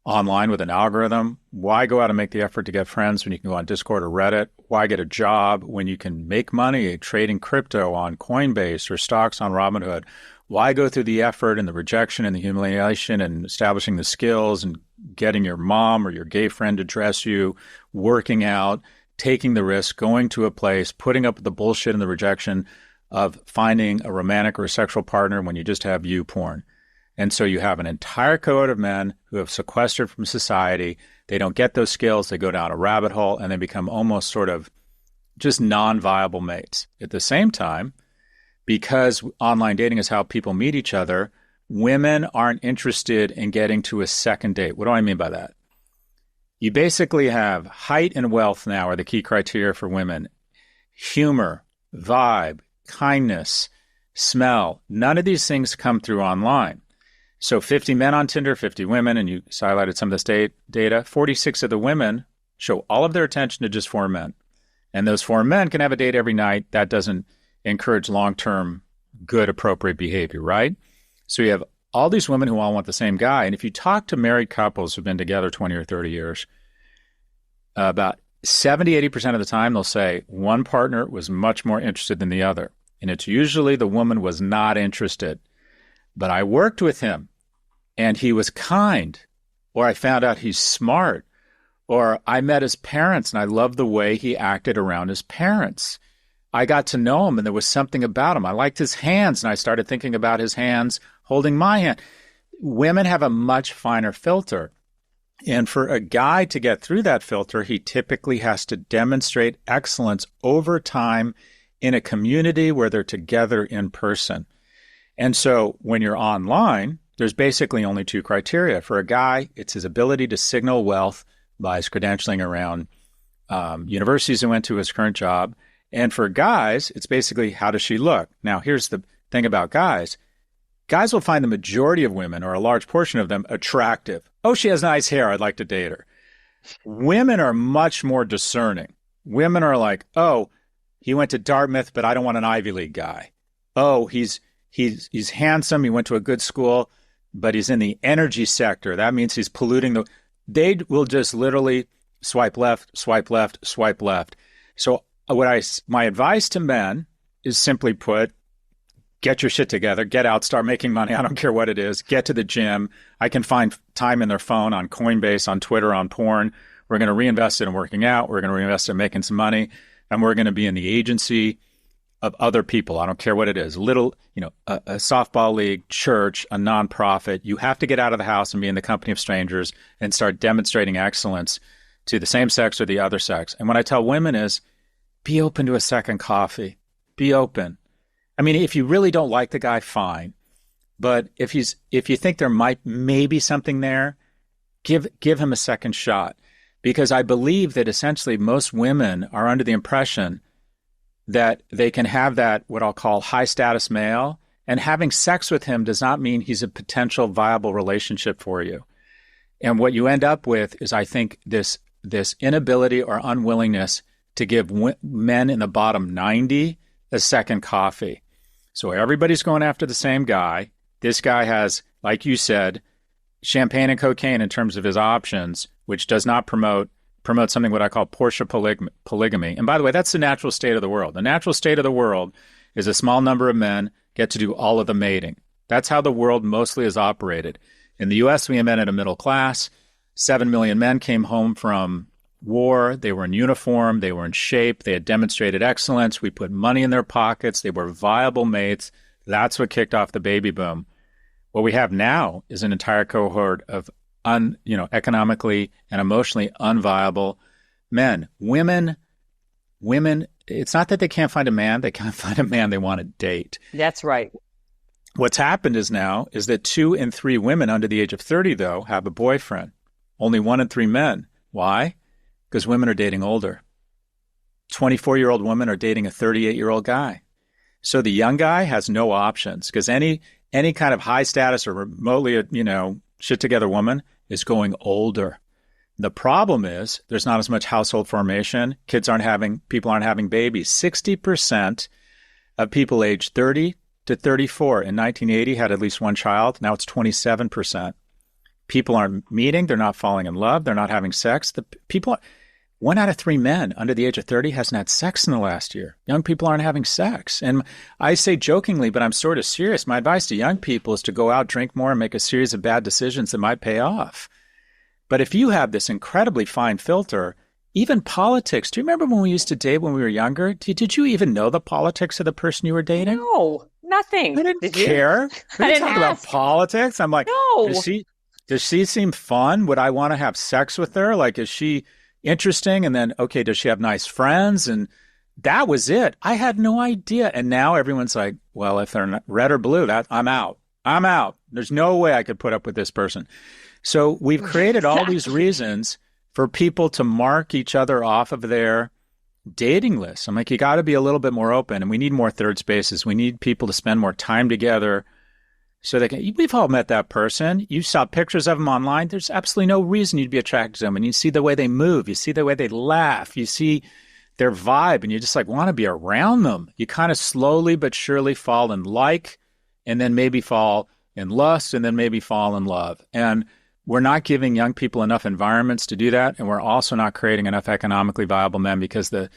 online with an algorithm. Why go out and make the effort to get friends when you can go on Discord or Reddit? Why get a job when you can make money trading crypto on Coinbase or stocks on Robinhood? Why go through the effort and the rejection and the humiliation and establishing the skills and getting your mom or your gay friend to dress you, working out, taking the risk, going to a place, putting up with the bullshit and the rejection of finding a romantic or a sexual partner when you just have you porn? And so you have an entire cohort of men who have sequestered from society. They don't get those skills. They go down a rabbit hole and they become almost sort of just non-viable mates. At the same time, because online dating is how people meet each other, women aren't interested in getting to a second date. What do I mean by that? You basically have height and wealth now are the key criteria for women. Humor, vibe, kindness, smell. None of these things come through online. So 50 men on Tinder, 50 women, and you highlighted some of this data. 46 of the women show all of their attention to just 4 men. And those 4 men can have a date every night. That doesn't encourage long-term, good, appropriate behavior, right? So you have all these women who all want the same guy. And if you talk to married couples who've been together 20 or 30 years, about 70, 80% of the time, they'll say one partner was much more interested than the other. And it's usually the woman was not interested. But I worked with him and he was kind, or I found out he's smart, or I met his parents and I loved the way he acted around his parents. I got to know him and there was something about him. I liked his hands and I started thinking about his hands holding my hand. Women have a much finer filter. And for a guy to get through that filter, he typically has to demonstrate excellence over time in a community where they're together in person. And so when you're online, there's basically only 2 criteria. For a guy, it's his ability to signal wealth by his credentialing around universities he went to, his current job. And for guys, it's basically, how does she look? Now, here's the thing about guys. Guys will find the majority of women, or a large portion of them, attractive. Oh, she has nice hair. I'd like to date her. Women are much more discerning. Women are like, oh, he went to Dartmouth, but I don't want an Ivy League guy. Oh, he's handsome. He went to a good school, but he's in the energy sector. That means he's polluting they will just literally swipe left, swipe left, swipe left. So my advice to men is simply put, get your shit together, get out, start making money. I don't care what it is. Get to the gym. I can find time in their phone on Coinbase, on Twitter, on porn. We're going to reinvest it in working out. We're going to reinvest it in making some money. And we're going to be in the agency of other people. I don't care what it is. Little, a softball league, church, a nonprofit. You have to get out of the house and be in the company of strangers and start demonstrating excellence to the same sex or the other sex. And what I tell women is, be open to a second coffee. Be open. I mean, if you really don't like the guy, fine. But if you think there might maybe something there, give him a second shot. Because I believe that essentially most women are under the impression that they can have that, what I'll call high status male, and having sex with him does not mean he's a potential viable relationship for you. And what you end up with is, I think, this inability or unwillingness to give men in the bottom 90 a second coffee. So everybody's going after the same guy. This guy has, like you said, champagne and cocaine in terms of his options, which does not promote something what I call Porsche polygamy. And by the way, that's the natural state of the world. The natural state of the world is a small number of men get to do all of the mating. That's how the world mostly is operated. In the U.S., we invented a middle class. 7 million men came home from war. They were in uniform. They were in shape. They had demonstrated excellence. We put money in their pockets. They were viable mates. That's what kicked off the baby boom. What we have now is an entire cohort of economically and emotionally unviable men. Women, it's not that they can't find a man. They can't find a man they want to date. That's right. What's happened is that 2 in 3 women under the age of 30, though, have a boyfriend. Only 1 in 3 men. Why? Because women are dating older. 24-year-old women are dating a 38-year-old guy. So the young guy has no options, because any kind of high status or remotely, shit together woman is going older. The problem is there's not as much household formation. People aren't having babies. 60% of people aged 30 to 34 in 1980 had at least one child. Now it's 27%. People aren't meeting. They're not falling in love. They're not having sex. 1 out of 3 men under the age of 30 hasn't had sex in the last year. Young people aren't having sex. And I say jokingly, but I'm sort of serious. My advice to young people is to go out, drink more, and make a series of bad decisions that might pay off. But if you have this incredibly fine filter, even politics, do you remember when we used to date when we were younger? Did you even know the politics of the person you were dating? No, nothing. I didn't care. We didn't talk about politics. I'm like, no. Does she seem fun? Would I want to have sex with her? Like, is she interesting? And then, okay, does she have nice friends? And that was it. I had no idea. And now everyone's like, well, if they're not red or blue, I'm out. I'm out. There's no way I could put up with this person. So we've created all these reasons for people to mark each other off of their dating list. I'm like, you got to be a little bit more open, and we need more third spaces. We need people to spend more time together so they can. We've all met that person. You saw pictures of them online. There's absolutely no reason you'd be attracted to them. And you see the way they move. You see the way they laugh. You see their vibe, and you just like want to be around them. You kind of slowly but surely fall in like, and then maybe fall in lust, and then maybe fall in love. And we're not giving young people enough environments to do that, and we're also not creating enough economically viable men, because the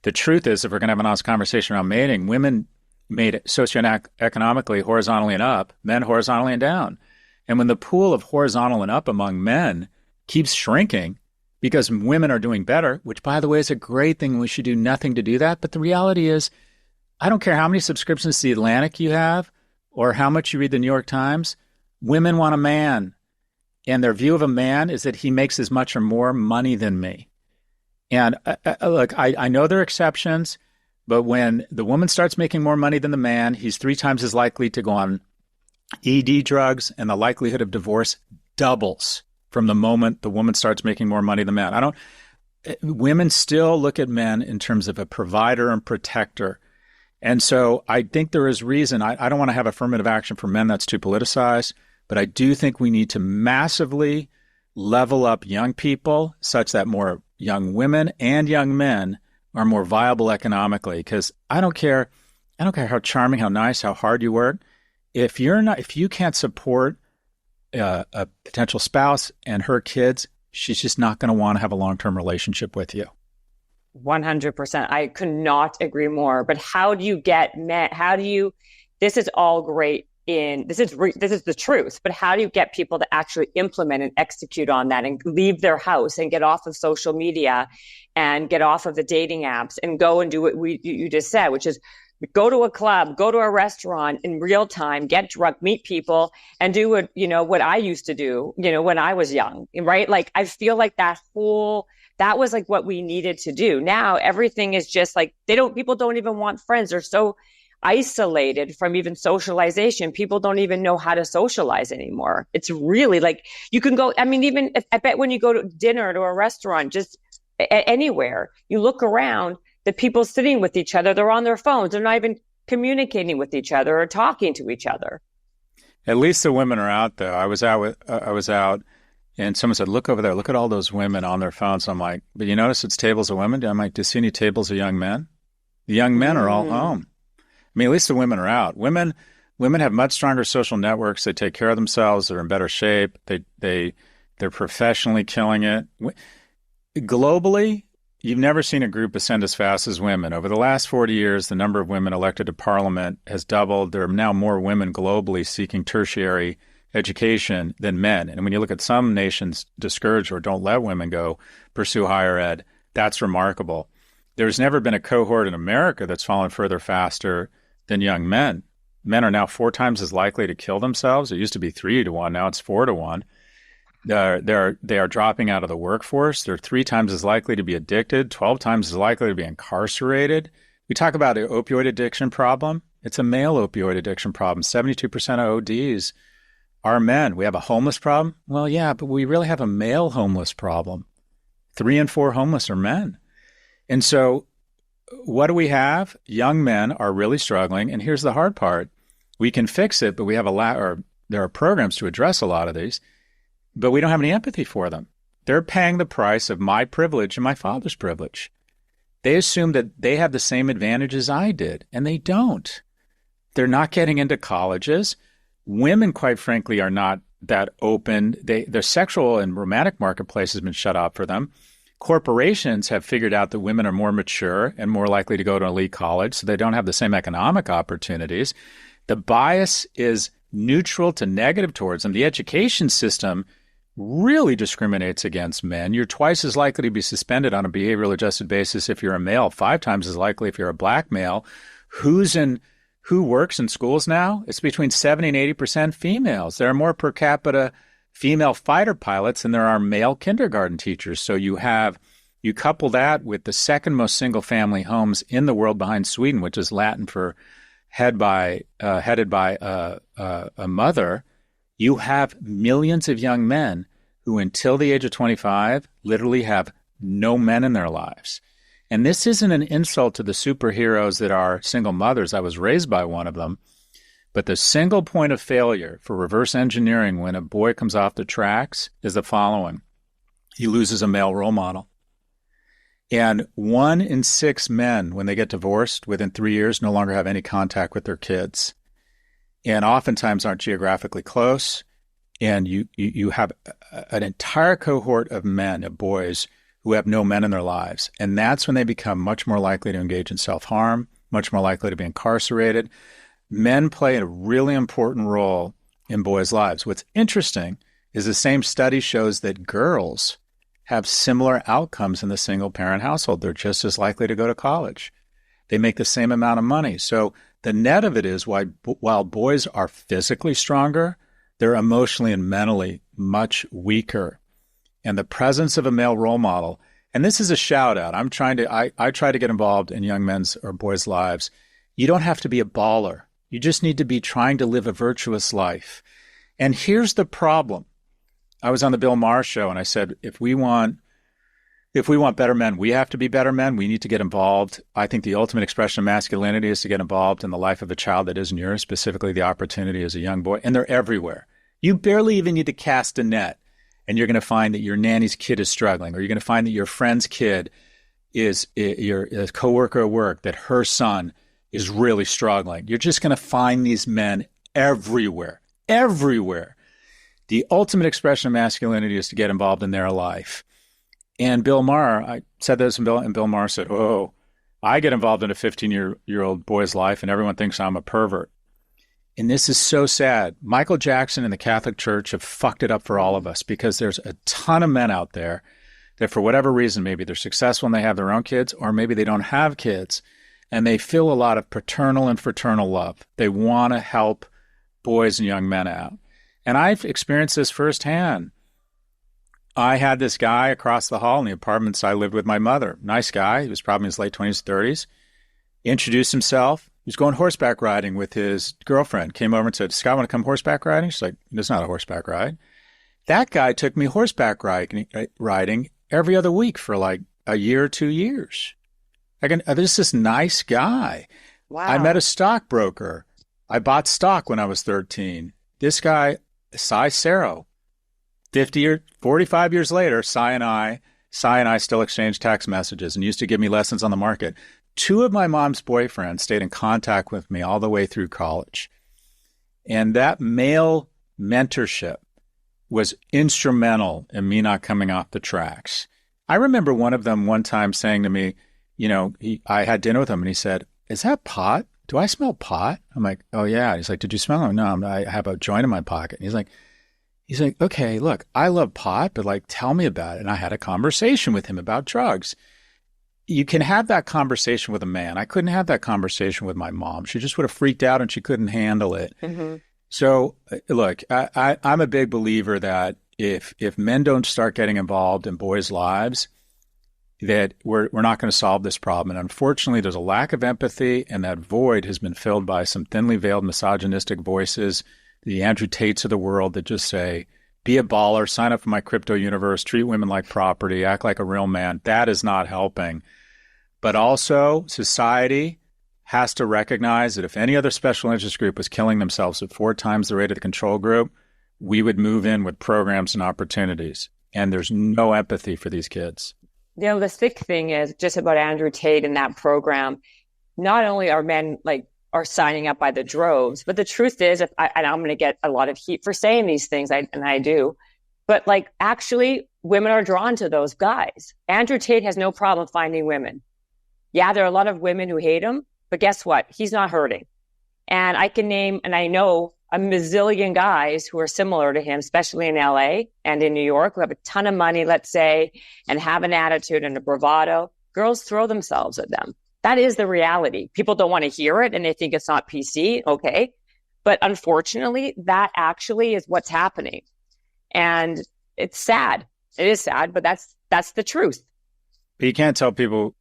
truth is, if we're going to have an honest conversation around mating, women made it socioeconomically horizontally and up, men horizontally and down. And when the pool of horizontal and up among men keeps shrinking because women are doing better, which, by the way, is a great thing. We should do nothing to do that. But the reality is, I don't care how many subscriptions to The Atlantic you have or how much you read the New York Times, women want a man. And their view of a man is that he makes as much or more money than me. And look, I know there are exceptions, but when the woman starts making more money than the man, he's 3 times as likely to go on ED drugs, and the likelihood of divorce doubles from the moment the woman starts making more money than the man. Women still look at men in terms of a provider and protector. And so I think there is reason. I don't want to have affirmative action for men that's too politicized. But I do think we need to massively level up young people such that more young women and young men are more viable economically. Because I don't care how charming, how nice, how hard you work. If you can't support a potential spouse and her kids, she's just not going to want to have a long-term relationship with you. 100%. I could not agree more. But how do you get men? This is all great this is the truth, but how do you get people to actually implement and execute on that and leave their house and get off of social media and get off of the dating apps and go and do what you just said, which is go to a club, go to a restaurant in real time, get drunk, meet people, and do what I used to do, when I was young, right? Like, I feel like that was like what we needed to do. Now everything is just like, people don't even want friends. They're so isolated from even socialization. People don't even know how to socialize anymore. It's really like, you can go, I mean, even I bet when you go to dinner to a restaurant, just anywhere, you look around, the people sitting with each other, they're on their phones. They're not even communicating with each other or talking to each other. At least the women are out, though. I was out and someone said, look over there, look at all those women on their phones. I'm like, but you notice it's tables of women? I'm like, do you see any tables of young men? The young men are all home. I mean, at least the women are out. Women have much stronger social networks. They take care of themselves. They're in better shape. They're professionally killing it. Globally, you've never seen a group ascend as fast as women. Over the last 40 years, the number of women elected to parliament has doubled. There are now more women globally seeking tertiary education than men. And when you look at some nations discourage or don't let women go pursue higher ed, that's remarkable. There's never been a cohort in America that's fallen further faster than young men. Men are now 4 times as likely to kill themselves. It used to be 3 to 1. Now it's 4 to 1. They are dropping out of the workforce. They're 3 times as likely to be addicted, 12 times as likely to be incarcerated. We talk about an opioid addiction problem. It's a male opioid addiction problem. 72% of ODs are men. We have a homeless problem. Well, yeah, but we really have a male homeless problem. 3 in 4 homeless are men. And so what do we have? Young men are really struggling. And here's the hard part. We can fix it, but we have there are programs to address a lot of these, but we don't have any empathy for them. They're paying the price of my privilege and my father's privilege. They assume that they have the same advantages I did, and they don't. They're not getting into colleges. Women, quite frankly, are not that open. Their sexual and romantic marketplace has been shut off for them. Corporations have figured out that women are more mature and more likely to go to an elite college, so they don't have the same economic opportunities. The bias is neutral to negative towards them. The education system really discriminates against men. You're twice as likely to be suspended on a behavioral adjusted basis if you're a male, 5 times as likely if you're a black male. Who works in schools now? It's between 70 and 80% females. There are more per capita female fighter pilots than there are male kindergarten teachers. So you couple that with the second most single family homes in the world behind Sweden, which is Latin for headed by a mother. You have millions of young men who, until the age of 25, literally have no men in their lives. And this isn't an insult to the superheroes that are single mothers. I was raised by one of them. But the single point of failure for reverse engineering when a boy comes off the tracks is the following. He loses a male role model. And 1 in 6 men, when they get divorced within 3 years, no longer have any contact with their kids. And oftentimes aren't geographically close. And you have an entire cohort of men, of boys, who have no men in their lives. And that's when they become much more likely to engage in self-harm, much more likely to be incarcerated. Men play a really important role in boys' lives. What's interesting is the same study shows that girls have similar outcomes in the single-parent household. They're just as likely to go to college. They make the same amount of money. So the net of it is while boys are physically stronger, they're emotionally and mentally much weaker. And the presence of a male role model, and this is a shout out. I try to get involved in young men's or boys' lives. You don't have to be a baller. You just need to be trying to live a virtuous life. And here's the problem. I was on the Bill Maher show and I said, if we want better men, we have to be better men. We need to get involved. I think the ultimate expression of masculinity is to get involved in the life of a child that isn't yours, specifically the opportunity as a young boy. And they're everywhere. You barely even need to cast a net. And you're going to find that your nanny's kid is struggling, or you're going to find that your friend's kid is your coworker at work, that her son is really struggling. You're just going to find these men everywhere, everywhere. The ultimate expression of masculinity is to get involved in their life. And Bill Maher, I said this, and Bill Maher said, "Oh, I get involved in a 15-year-old boy's life, and everyone thinks I'm a pervert." And this is so sad. Michael Jackson and the Catholic Church have fucked it up for all of us, because there's a ton of men out there that, for whatever reason, maybe they're successful and they have their own kids, or maybe they don't have kids, and they feel a lot of paternal and fraternal love. They want to help boys and young men out. And I've experienced this firsthand. I had this guy across the hall in the apartments I lived with my mother. Nice guy. He was probably in his late 20s, 30s. He introduced himself. He was going horseback riding with his girlfriend. Came over and said, "Scott, want to come horseback riding?" She's like, "It's not a horseback ride." That guy took me horseback riding every other week for like a year or 2 years. This nice guy. Wow. I met a stockbroker. I bought stock when I was 13. This guy, Cy Sero, 45 years later, Cy and I still exchange text messages and used to give me lessons on the market. 2 of my mom's boyfriends stayed in contact with me all the way through college. And that male mentorship was instrumental in me not coming off the tracks. I remember one of them one time saying to me, I had dinner with him and he said, "Is that pot? Do I smell pot?" I'm like, "Oh yeah." He's like, "Did you smell it?" "No, I have a joint in my pocket." And he's like, "Okay, look, I love pot, but like, tell me about it." And I had a conversation with him about drugs. You can have that conversation with a man. I couldn't have that conversation with my mom. She just would have freaked out and she couldn't handle it. Mm-hmm. So look, I'm a big believer that if men don't start getting involved in boys' lives, that we're not going to solve this problem. And unfortunately, there's a lack of empathy, and that void has been filled by some thinly veiled misogynistic voices, the Andrew Tates of the world, that just say, "Be a baller, sign up for my crypto universe, treat women like property, act like a real man." That is not helping. But also, society has to recognize that if any other special interest group was killing themselves at 4 times the rate of the control group, we would move in with programs and opportunities. And there's no empathy for these kids. The sick thing is just about Andrew Tate and that program. Not only are men are signing up by the droves, but the truth is, and I'm going to get a lot of heat for saying these things, and I do, but actually, women are drawn to those guys. Andrew Tate has no problem finding women. Yeah, there are a lot of women who hate him, but guess what? He's not hurting. And I can name, and I know, a mazillion guys who are similar to him, especially in LA and in New York, who have a ton of money, let's say, and have an attitude and a bravado. Girls throw themselves at them. That is the reality. People don't want to hear it and they think it's not PC. Okay. But unfortunately, that actually is what's happening. And it's sad. It is sad, but that's the truth. But you can't tell people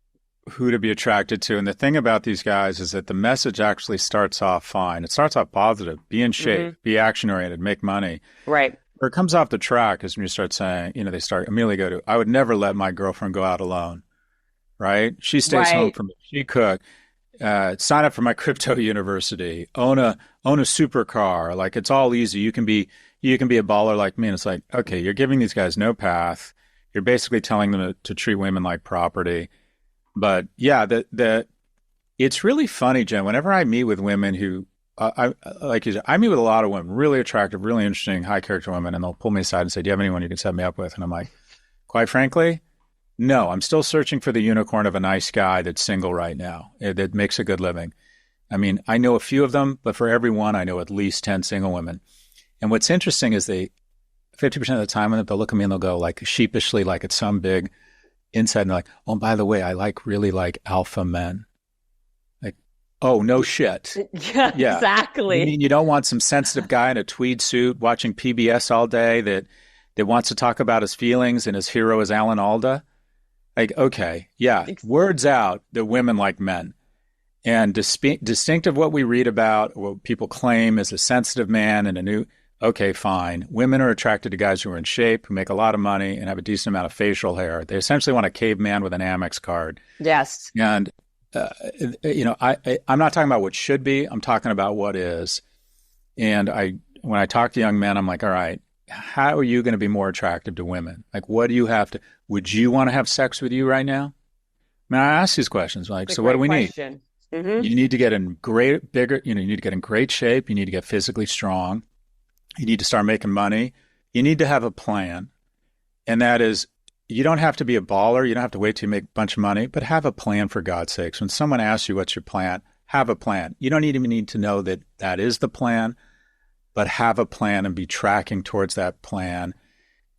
who to be attracted to. And the thing about these guys is that the message actually starts off fine. It starts off positive. Be in shape, be action-oriented, make money. Right. Where it comes off the track is when you start saying, they start immediately go to, "I would never let my girlfriend go out alone." Right? She stays home from me. She cook. Sign up for my crypto university. Own a supercar. It's all easy. You can be a baller like me. And it's like, okay, you're giving these guys no path. You're basically telling them to treat women like property. But yeah, it's really funny, Jen. Whenever I meet with women who, I meet with a lot of women, really attractive, really interesting, high character women, and they'll pull me aside and say, "Do you have anyone you can set me up with?" And I'm like, quite frankly, no. I'm still searching for the unicorn of a nice guy that's single right now, that makes a good living. I mean, I know a few of them, but for every one, I know at least 10 single women. And what's interesting is 50% of the time, they'll look at me and they'll go sheepishly, it's some big inside, and they're like, "Oh, by the way, I really like alpha men." Oh, no shit. Yeah, exactly. You mean you don't want some sensitive guy in a tweed suit watching PBS all day that wants to talk about his feelings and his hero is Alan Alda? Okay, yeah. Words out that women like men. And distinct of what we read about, what people claim is a sensitive man and a new... Okay, fine. Women are attracted to guys who are in shape, who make a lot of money, and have a decent amount of facial hair. They essentially want a caveman with an Amex card. Yes. And, I'm not talking about what should be. I'm talking about what is. And when I talk to young men, I'm like, all right, how are you going to be more attractive to women? What do you have to... Would you want to have sex with you right now? I mean, I ask these questions. So what do we need? Mm-hmm. You need to get in you need to get in great shape. You need to get physically strong. You need to start making money. You need to have a plan. And that is, you don't have to be a baller. You don't have to wait till you make a bunch of money, but have a plan for God's sakes. When someone asks you what's your plan, have a plan. You don't even need to know that that is the plan, but have a plan and be tracking towards that plan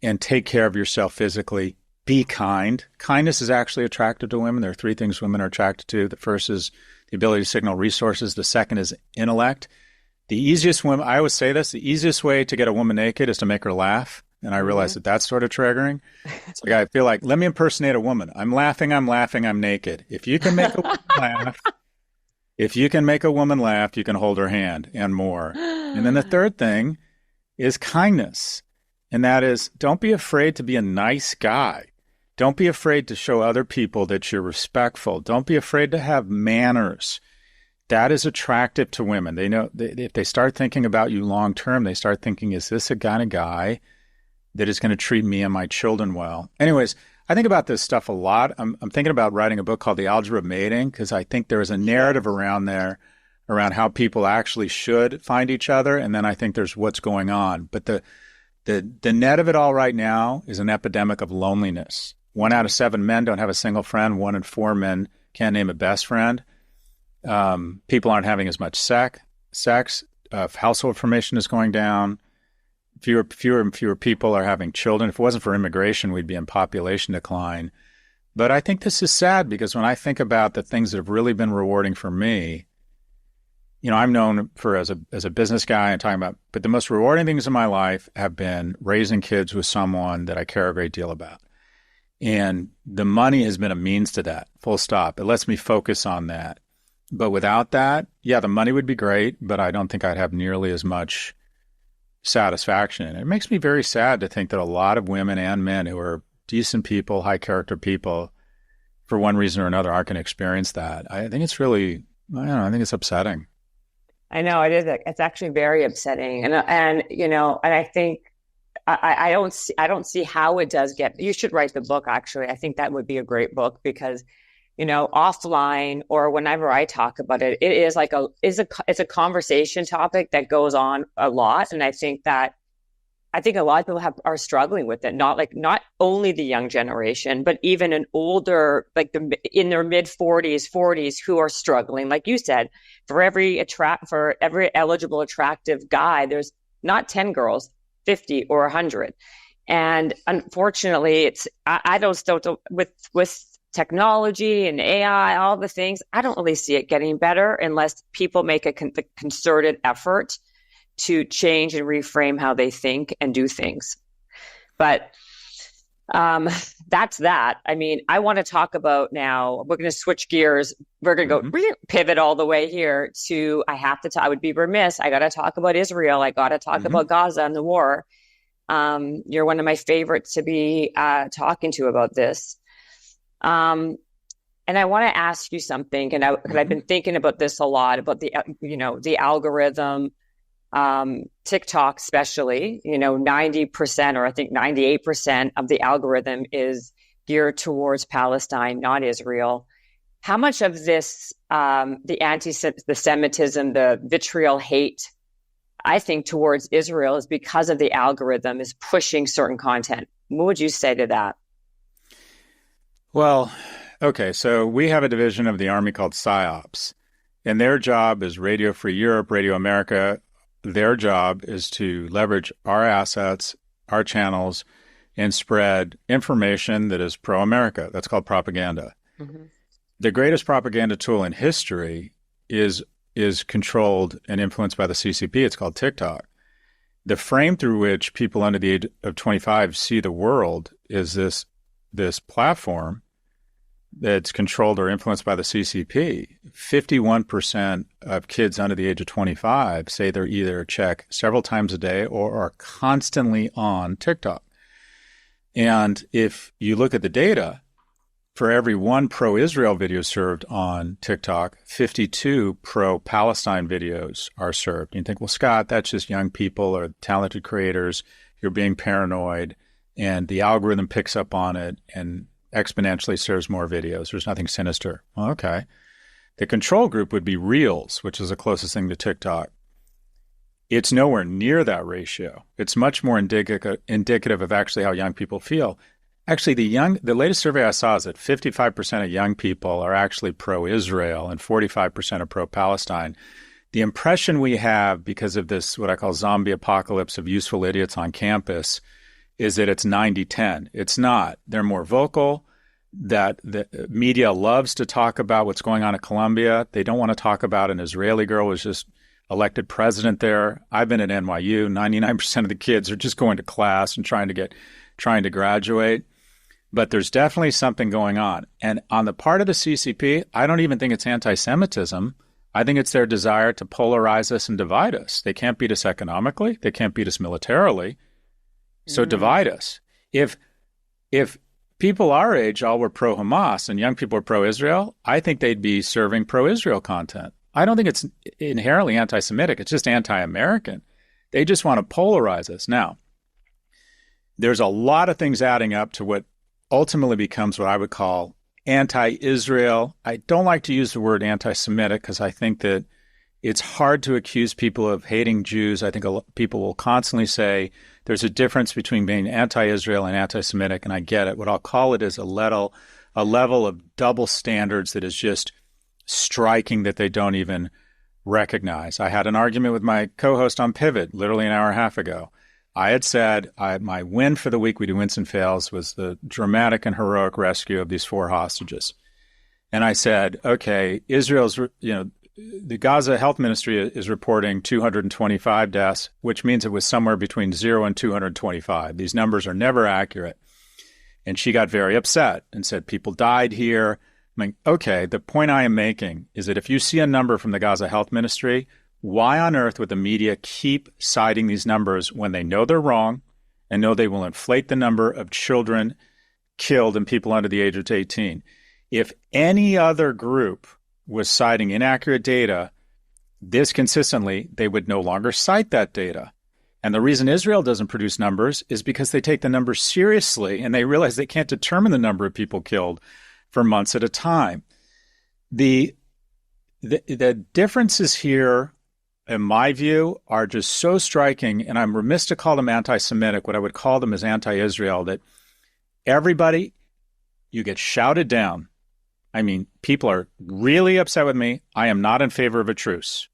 and take care of yourself physically. Be kind. Kindness is actually attractive to women. There are three things women are attracted to. The first is the ability to signal resources. The second is intellect. The easiest woman, I always say this, the easiest way to get a woman naked is to make her laugh. And I realize that that's sort of triggering. It's like, I feel like, let me impersonate a woman. I'm laughing, I'm naked. If you can make a woman laugh, you can hold her hand and more. And then the third thing is kindness. And that is, don't be afraid to be a nice guy. Don't be afraid to show other people that you're respectful. Don't be afraid to have manners. That is attractive to women. They know if they start thinking about you long term, they start thinking, is this a kind of guy that is going to treat me and my children well? Anyways, I think about this stuff a lot. I'm thinking about writing a book called The Algebra of Mating, because I think there is a narrative around there around how people actually should find each other. And then I think there's what's going on. But the net of it all right now is an epidemic of loneliness. 1 out of 7 men don't have a single friend. 1 in 4 men can't name a best friend. People aren't having as much sex. Household formation is going down. Fewer and fewer people are having children. If it wasn't for immigration, we'd be in population decline. But I think this is sad, because when I think about the things that have really been rewarding for me, I'm known for as a business guy and talking about, but the most rewarding things in my life have been raising kids with someone that I care a great deal about. And the money has been a means to that, full stop. It lets me focus on that. But without that, yeah, the money would be great, but I don't think I'd have nearly as much satisfaction. And it makes me very sad to think that a lot of women and men who are decent people, high character people, for one reason or another, aren't going to experience that. I think it's really, I don't know, I think it's upsetting. I know it is. It's actually very upsetting. And I think I don't see how it does get, you should write the book. Actually, I think that would be a great book, because offline or whenever I talk about it, it is like it's a conversation topic that goes on a lot. And I think a lot of people are struggling with it. Not only the young generation, but even an older, in their mid 40s who are struggling. Like you said, for every eligible attractive guy, there's not 10 girls, 50 or 100. And unfortunately, I don't still with technology and AI, all the things, I don't really see it getting better unless people make a concerted effort to change and reframe how they think and do things. But that's that. I mean, I want to talk about now, we're going to switch gears. We're going to go pivot all the way here to, I would be remiss. I got to talk about Israel. I got to talk about Gaza and the war. You're one of my favorites to be talking to about this. And I want to ask you something, and I've been thinking about this a lot, about the algorithm, TikTok especially, 90% or I think 98% of the algorithm is geared towards Palestine, not Israel. How much of this, the Semitism, the vitriol hate, I think towards Israel is because of the algorithm is pushing certain content? What would you say to that? Well, okay, so we have a division of the Army called PSYOPs, and their job is Radio Free Europe, Radio America. Their job is to leverage our assets, our channels, and spread information that is pro-America. That's called propaganda. The greatest propaganda tool in history is controlled and influenced by the CCP. It's called TikTok. The frame through which people under the age of 25 see the world is this platform that's controlled or influenced by the CCP. 51% of kids under the age of 25 say they're either check several times a day or are constantly on TikTok. And if you look at the data, for every 1 pro-Israel video served on TikTok, 52 pro-Palestine videos are served. You think, well, Scott, that's just young people or talented creators. You're being paranoid. And the algorithm picks up on it and exponentially serves more videos. There's nothing sinister. Well, okay. The control group would be Reels, which is the closest thing to TikTok. It's nowhere near that ratio. It's much more indicative of actually how young people feel. Actually, the latest survey I saw is that 55% of young people are actually pro-Israel and 45% are pro-Palestine. The impression we have because of this, what I call zombie apocalypse of useful idiots on campus, is that it's 90-10. It's not. They're more vocal, that the media loves to talk about what's going on at Columbia. They don't want to talk about an Israeli girl who was just elected president there. I've been at NYU. 99% of the kids are just going to class and trying to graduate. But there's definitely something going on. And on the part of the CCP, I don't even think it's anti-Semitism. I think it's their desire to polarize us and divide us. They can't beat us economically. They can't beat us militarily. So divide us. If people our age all were pro-Hamas and young people were pro-Israel, I think they'd be serving pro-Israel content. I don't think it's inherently anti-Semitic. It's just anti-American. They just want to polarize us. Now, there's a lot of things adding up to what ultimately becomes what I would call anti-Israel. I don't like to use the word anti-Semitic because I think that it's hard to accuse people of hating Jews. I think people will constantly say there's a difference between being anti-Israel and anti-Semitic, and I get it. What I'll call it is a level of double standards that is just striking that they don't even recognize. I had an argument with my co-host on Pivot literally an hour and a half ago. I had said my win for the week, we do wins and fails, was the dramatic and heroic rescue of these 4 hostages. And I said, okay, Israel's, the Gaza Health Ministry is reporting 225 deaths, which means it was somewhere between 0 and 225. These numbers are never accurate. And she got very upset and said, people died here. I mean, okay, the point I am making is that if you see a number from the Gaza Health Ministry, why on earth would the media keep citing these numbers when they know they're wrong and know they will inflate the number of children killed and people under the age of 18? If any other group was citing inaccurate data this consistently, they would no longer cite that data. And the reason Israel doesn't produce numbers is because they take the numbers seriously and they realize they can't determine the number of people killed for months at a time. The differences here, in my view, are just so striking, and I'm remiss to call them anti-Semitic. What I would call them is anti-Israel, that everybody, you get shouted down. I mean, people are really upset with me. I am not in favor of a truce.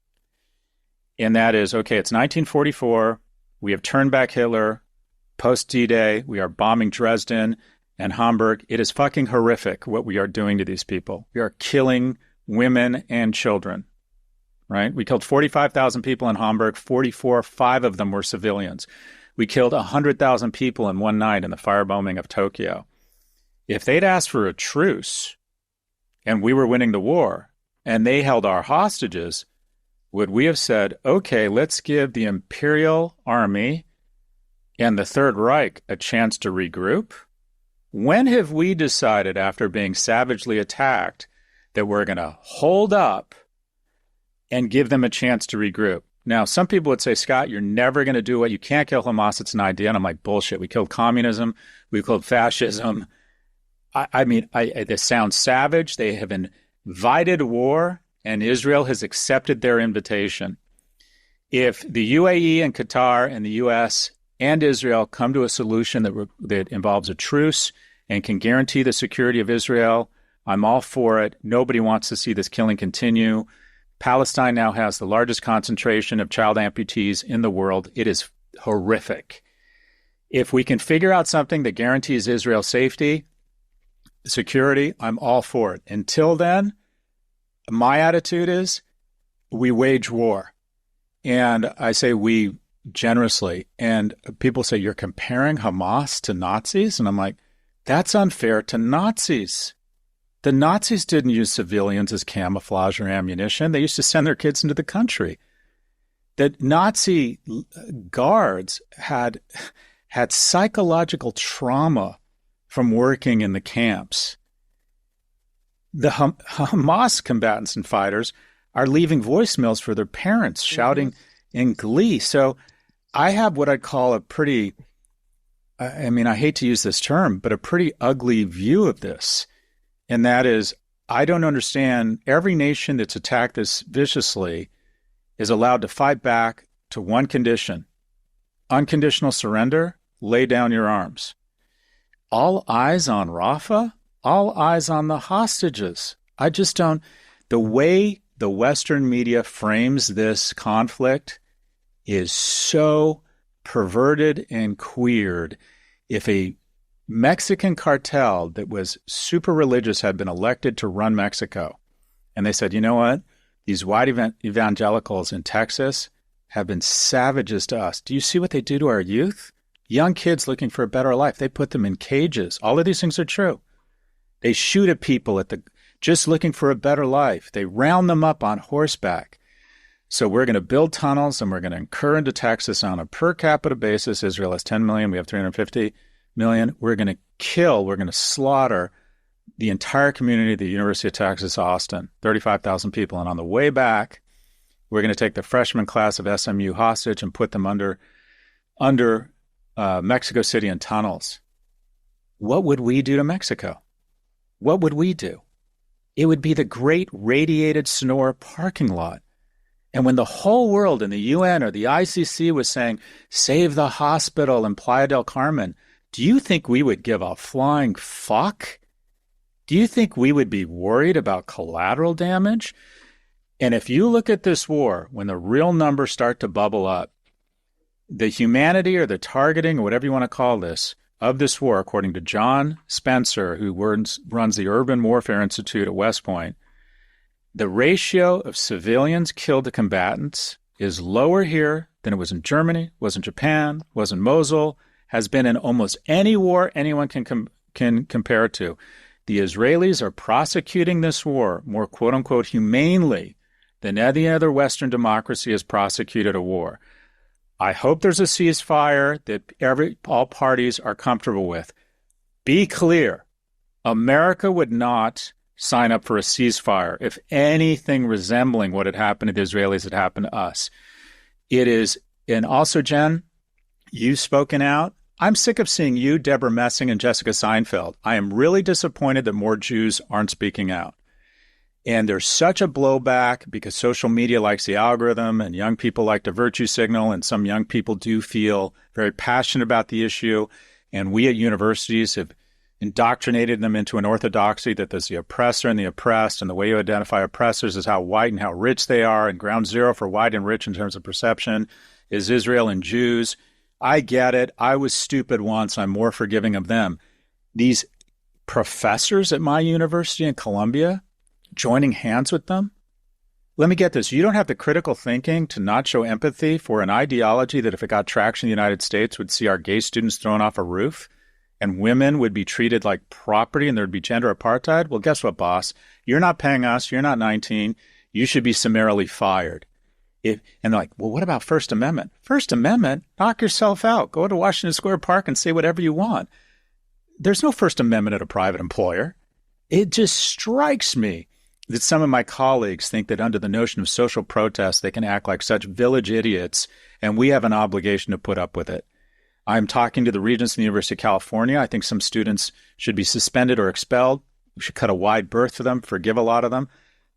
And that is, okay, it's 1944. We have turned back Hitler. Post D-Day, we are bombing Dresden and Hamburg. It is fucking horrific what we are doing to these people. We are killing women and children, right? We killed 45,000 people in Hamburg. 5 of them were civilians. We killed 100,000 people in one night in the firebombing of Tokyo. If they'd asked for a truce and we were winning the war and they held our hostages, would we have said, okay, let's give the Imperial Army and the Third Reich a chance to regroup? When have we decided, after being savagely attacked, that we're going to hold up and give them a chance to regroup? Now, some people would say, Scott, you're never going to do it. You can't kill Hamas. It's an idea. And I'm like, bullshit. We killed communism. We killed fascism. I mean, this sounds savage. They have invited war, and Israel has accepted their invitation. If the UAE and Qatar and the U.S. and Israel come to a solution that involves a truce and can guarantee the security of Israel, I'm all for it. Nobody wants to see this killing continue. Palestine now has the largest concentration of child amputees in the world. It is horrific. If we can figure out something that guarantees Israel's safety, security, I'm all for it. Until then, my attitude is we wage war. And I say we generously. And people say, you're comparing Hamas to Nazis? And I'm like, that's unfair to Nazis. The Nazis didn't use civilians as camouflage or ammunition. They used to send their kids into the country. The Nazi guards had psychological trauma from working in the camps. The Hamas combatants and fighters are leaving voicemails for their parents, shouting in glee. So I have what I'd call a pretty, I mean, I hate to use this term, but a pretty ugly view of this. And that is, I don't understand, every nation that's attacked this viciously is allowed to fight back to one condition: unconditional surrender, lay down your arms. All eyes on Rafah, all eyes on the hostages. I just don't. The way the Western media frames this conflict is so perverted and queered. If a Mexican cartel that was super religious had been elected to run Mexico, and they said, you know what? These white evangelicals in Texas have been savages to us. Do you see what they do to our youth? Young kids looking for a better life. They put them in cages. All of these things are true. They shoot at people just looking for a better life. They round them up on horseback. So we're going to build tunnels and we're going to incur into Texas on a per capita basis. Israel has 10 million. We have 350 million. We're going to slaughter the entire community of the University of Texas, Austin, 35,000 people. And on the way back, we're going to take the freshman class of SMU hostage and put them under Mexico City in tunnels. What would we do to Mexico? What would we do? It would be the great radiated Sonora parking lot. And when the whole world in the UN or the ICC was saying, save the hospital in Playa del Carmen, do you think we would give a flying fuck? Do you think we would be worried about collateral damage? And if you look at this war, when the real numbers start to bubble up, the humanity or the targeting or whatever you want to call this of this war, according to John Spencer, who runs the Urban Warfare Institute at West Point, the ratio of civilians killed to combatants is lower here than it was in Germany, was in Japan, was in Mosul, has been in almost any war anyone can compare it to. The Israelis are prosecuting this war more quote-unquote humanely than any other Western democracy has prosecuted a war. I hope there's a ceasefire that all parties are comfortable with. Be clear, America would not sign up for a ceasefire if anything resembling what had happened to the Israelis had happened to us. It is, and also, Jen, you've spoken out. I'm sick of seeing you, Deborah Messing, and Jessica Seinfeld. I am really disappointed that more Jews aren't speaking out. And there's such a blowback because social media likes the algorithm and young people like to virtue signal, and some young people do feel very passionate about the issue. And we at universities have indoctrinated them into an orthodoxy that there's the oppressor and the oppressed, and the way you identify oppressors is how white and how rich they are, and ground zero for white and rich in terms of perception is Israel and Jews. I get it. I was stupid once. I'm more forgiving of them. These professors at my university in Columbia, joining hands with them? Let me get this. You don't have the critical thinking to not show empathy for an ideology that if it got traction in the United States would see our gay students thrown off a roof and women would be treated like property and there'd be gender apartheid? Well, guess what, boss? You're not paying us. You're not 19. You should be summarily fired. And they're like, well, what about First Amendment? First Amendment? Knock yourself out. Go to Washington Square Park and say whatever you want. There's no First Amendment at a private employer. It just strikes me that some of my colleagues think that under the notion of social protest, they can act like such village idiots, and we have an obligation to put up with it. I'm talking to the regents in the University of California. I think some students should be suspended or expelled. We should cut a wide berth for them, forgive a lot of them.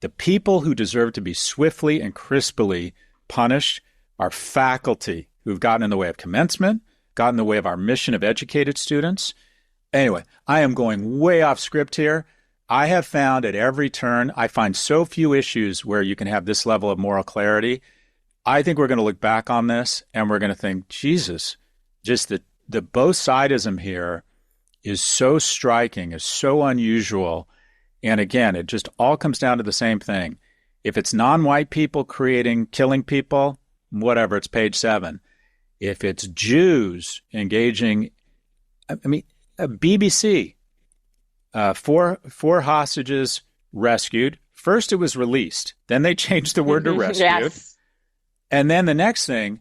The people who deserve to be swiftly and crisply punished are faculty who've gotten in the way of commencement, gotten in the way of our mission of educated students. Anyway, I am going way off script here. I have found at every turn, I find so few issues where you can have this level of moral clarity. I think we're going to look back on this and we're going to think, Jesus, just the both-sidism here is so striking, is so unusual. And again, it just all comes down to the same thing. If it's non-white people killing people, whatever, it's page 7. If it's Jews engaging, BBC, four hostages rescued. First it was released. Then they changed the word to rescued. Yes. And then the next thing,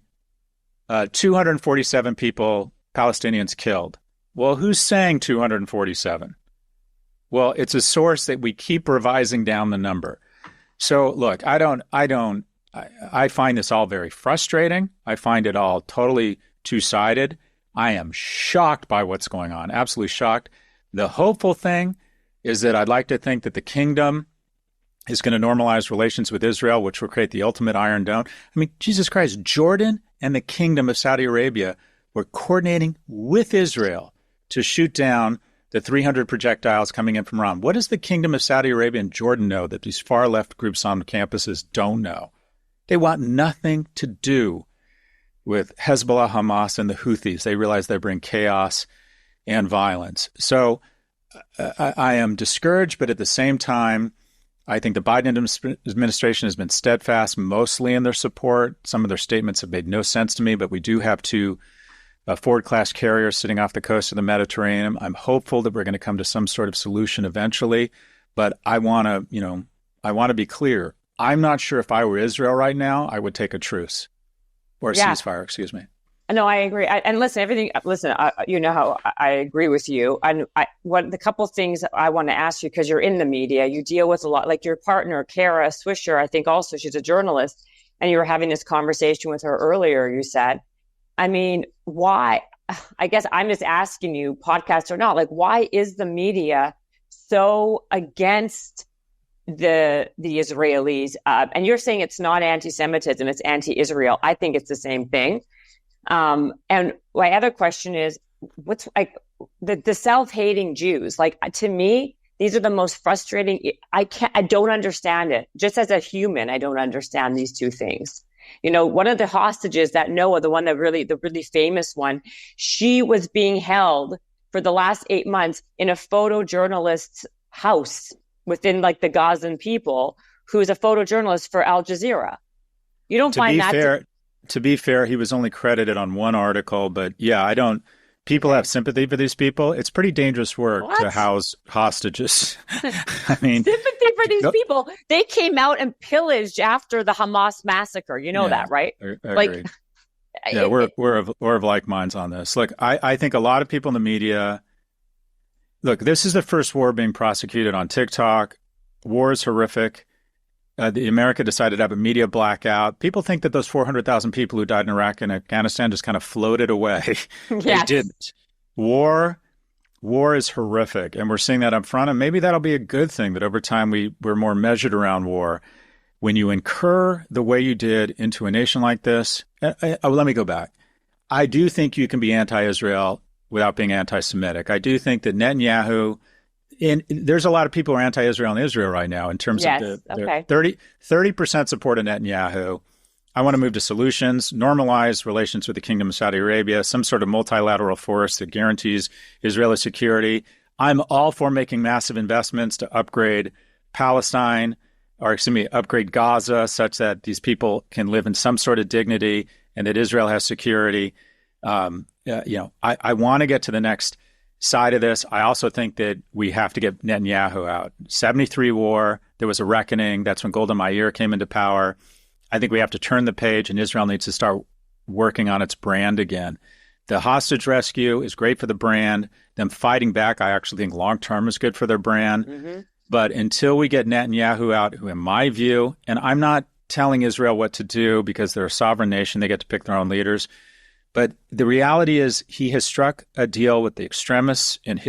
247 people, Palestinians killed. Well, who's saying 247? Well, it's a source that we keep revising down the number. So look, I find this all very frustrating. I find it all totally two-sided. I am shocked by what's going on, absolutely shocked. The hopeful thing is that I'd like to think that the kingdom is going to normalize relations with Israel, which will create the ultimate Iron Dome. I mean, Jesus Christ, Jordan and the kingdom of Saudi Arabia were coordinating with Israel to shoot down the 300 projectiles coming in from Iran? What does the Kingdom of Saudi Arabia and Jordan know that these far left groups on campuses don't know? They want nothing to do with Hezbollah, Hamas, and the Houthis. They realize they bring chaos and violence. So I am discouraged, but at the same time, I think the Biden administration has been steadfast, mostly in their support. Some of their statements have made no sense to me, but we do have two Ford-class carriers sitting off the coast of the Mediterranean. I'm hopeful that we're going to come to some sort of solution eventually, but I want to be clear. I'm not sure if I were Israel right now, I would take a truce or a ceasefire, excuse me. No, I agree. And listen, you know how I agree with you. And the couple of things I want to ask you, because you're in the media, you deal with a lot, like your partner, Kara Swisher, I think also she's a journalist, and you were having this conversation with her earlier, you said. I mean, why? I guess I'm just asking you, podcast or not, like, why is the media so against the Israelis? And you're saying it's not anti-Semitism, it's anti-Israel. I think it's the same thing. And my other question is, what's like the self-hating Jews? Like, to me, these are the most frustrating. I don't understand it. Just as a human, I don't understand these two things. You know, one of the hostages that Noah, the really famous one, she was being held for the last 8 months in a photojournalist's house within like the Gazan people, who's a photojournalist for Al Jazeera. You don't find that. To be fair, he was only credited on one article, but yeah, people have sympathy for these people. It's pretty dangerous work to house hostages. I mean, sympathy for these people. They came out and pillaged after the Hamas massacre. You know that, right? Agreed. Yeah, we're of like minds on this. Look, I think a lot of people in the media, look, this is the first war being prosecuted on TikTok. War is horrific. America decided to have a media blackout. People think that those 400,000 people who died in Iraq and Afghanistan just kind of floated away. Yes. They didn't. War is horrific, and we're seeing that up front, and maybe that'll be a good thing, that over time we're more measured around war. When you incur the way you did into a nation like this, let me go back. I do think you can be anti-Israel without being anti-Semitic. I do think that Netanyahu... And there's a lot of people who are anti-Israel in Israel right now in terms of 30% support of Netanyahu. I want to move to solutions, normalize relations with the Kingdom of Saudi Arabia, some sort of multilateral force that guarantees Israeli security. I'm all for making massive investments to upgrade Palestine, upgrade Gaza such that these people can live in some sort of dignity and that Israel has security. I want to get to the next side of this. I also think that we have to get Netanyahu out. 73 war, there was a reckoning. That's when Golda Meir came into power. I think we have to turn the page, and Israel needs to start working on its brand again. The hostage rescue is great for the brand. Them fighting back, I actually think long-term is good for their brand. Mm-hmm. But until we get Netanyahu out, who in my view, and I'm not telling Israel what to do because they're a sovereign nation, they get to pick their own leaders. But the reality is he has struck a deal with the extremists in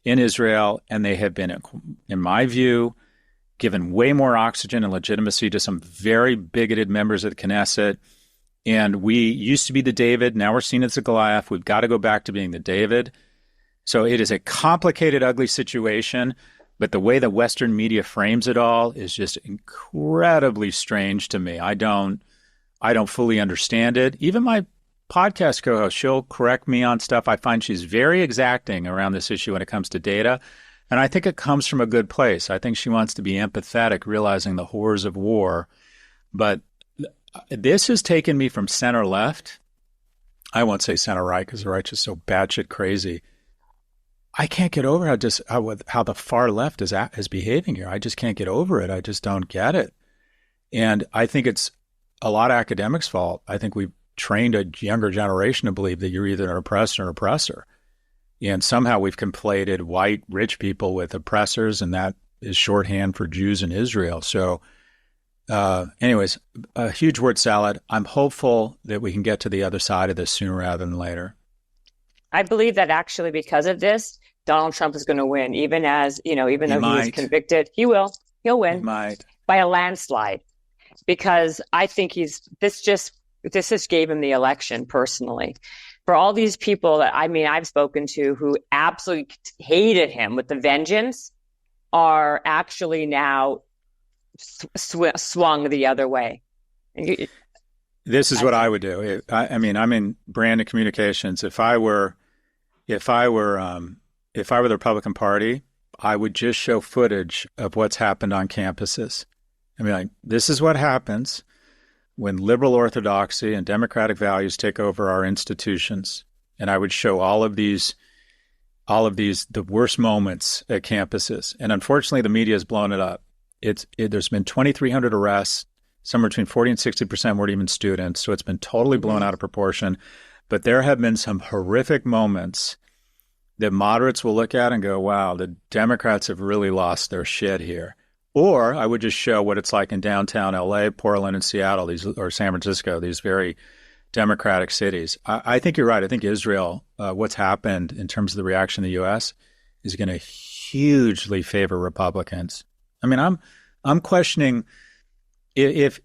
Israel, and they have been, in my view, given way more oxygen and legitimacy to some very bigoted members of the Knesset. And we used to be the David. Now we're seen as the Goliath. We've got to go back to being the David. So it is a complicated, ugly situation. But the way the Western media frames it all is just incredibly strange to me. I don't fully understand it. Even my podcast co-host, she'll correct me on stuff. I find she's very exacting around this issue when it comes to data. And I think it comes from a good place. I think she wants to be empathetic, realizing the horrors of war. But this has taken me from center left. I won't say center right because the right's just so batshit crazy. I can't get over how the far left is behaving here. I just can't get over it. I just don't get it. And I think it's a lot of academics' fault. I think we've trained a younger generation to believe that you're either an oppressor or an oppressor. And somehow we've conflated white, rich people with oppressors, and that is shorthand for Jews in Israel. So anyways, a huge word salad. I'm hopeful that we can get to the other side of this sooner rather than later. I believe that actually because of this, Donald Trump is going to win, even though he is convicted. He'll win. He might. By a landslide. Because I think this just gave him the election personally. For all these people that I've spoken to who absolutely hated him with the vengeance are actually now swung the other way. This is what I would do. I'm in brand and communications. If I were the Republican Party, I would just show footage of what's happened on campuses. I mean, like, this is what happens when liberal orthodoxy and democratic values take over our institutions. And I would show all of these, the worst moments at campuses. And unfortunately, the media has blown it up. There's been 2,300 arrests. Somewhere between 40 and 60% weren't even students. So it's been totally blown out of proportion. But there have been some horrific moments that moderates will look at and go, wow, the Democrats have really lost their shit here. Or I would just show what it's like in downtown LA, Portland, and Seattle, or San Francisco, these very democratic cities. I think you're right. I think Israel, what's happened in terms of the reaction in the U.S. is going to hugely favor Republicans. I mean, I'm questioning if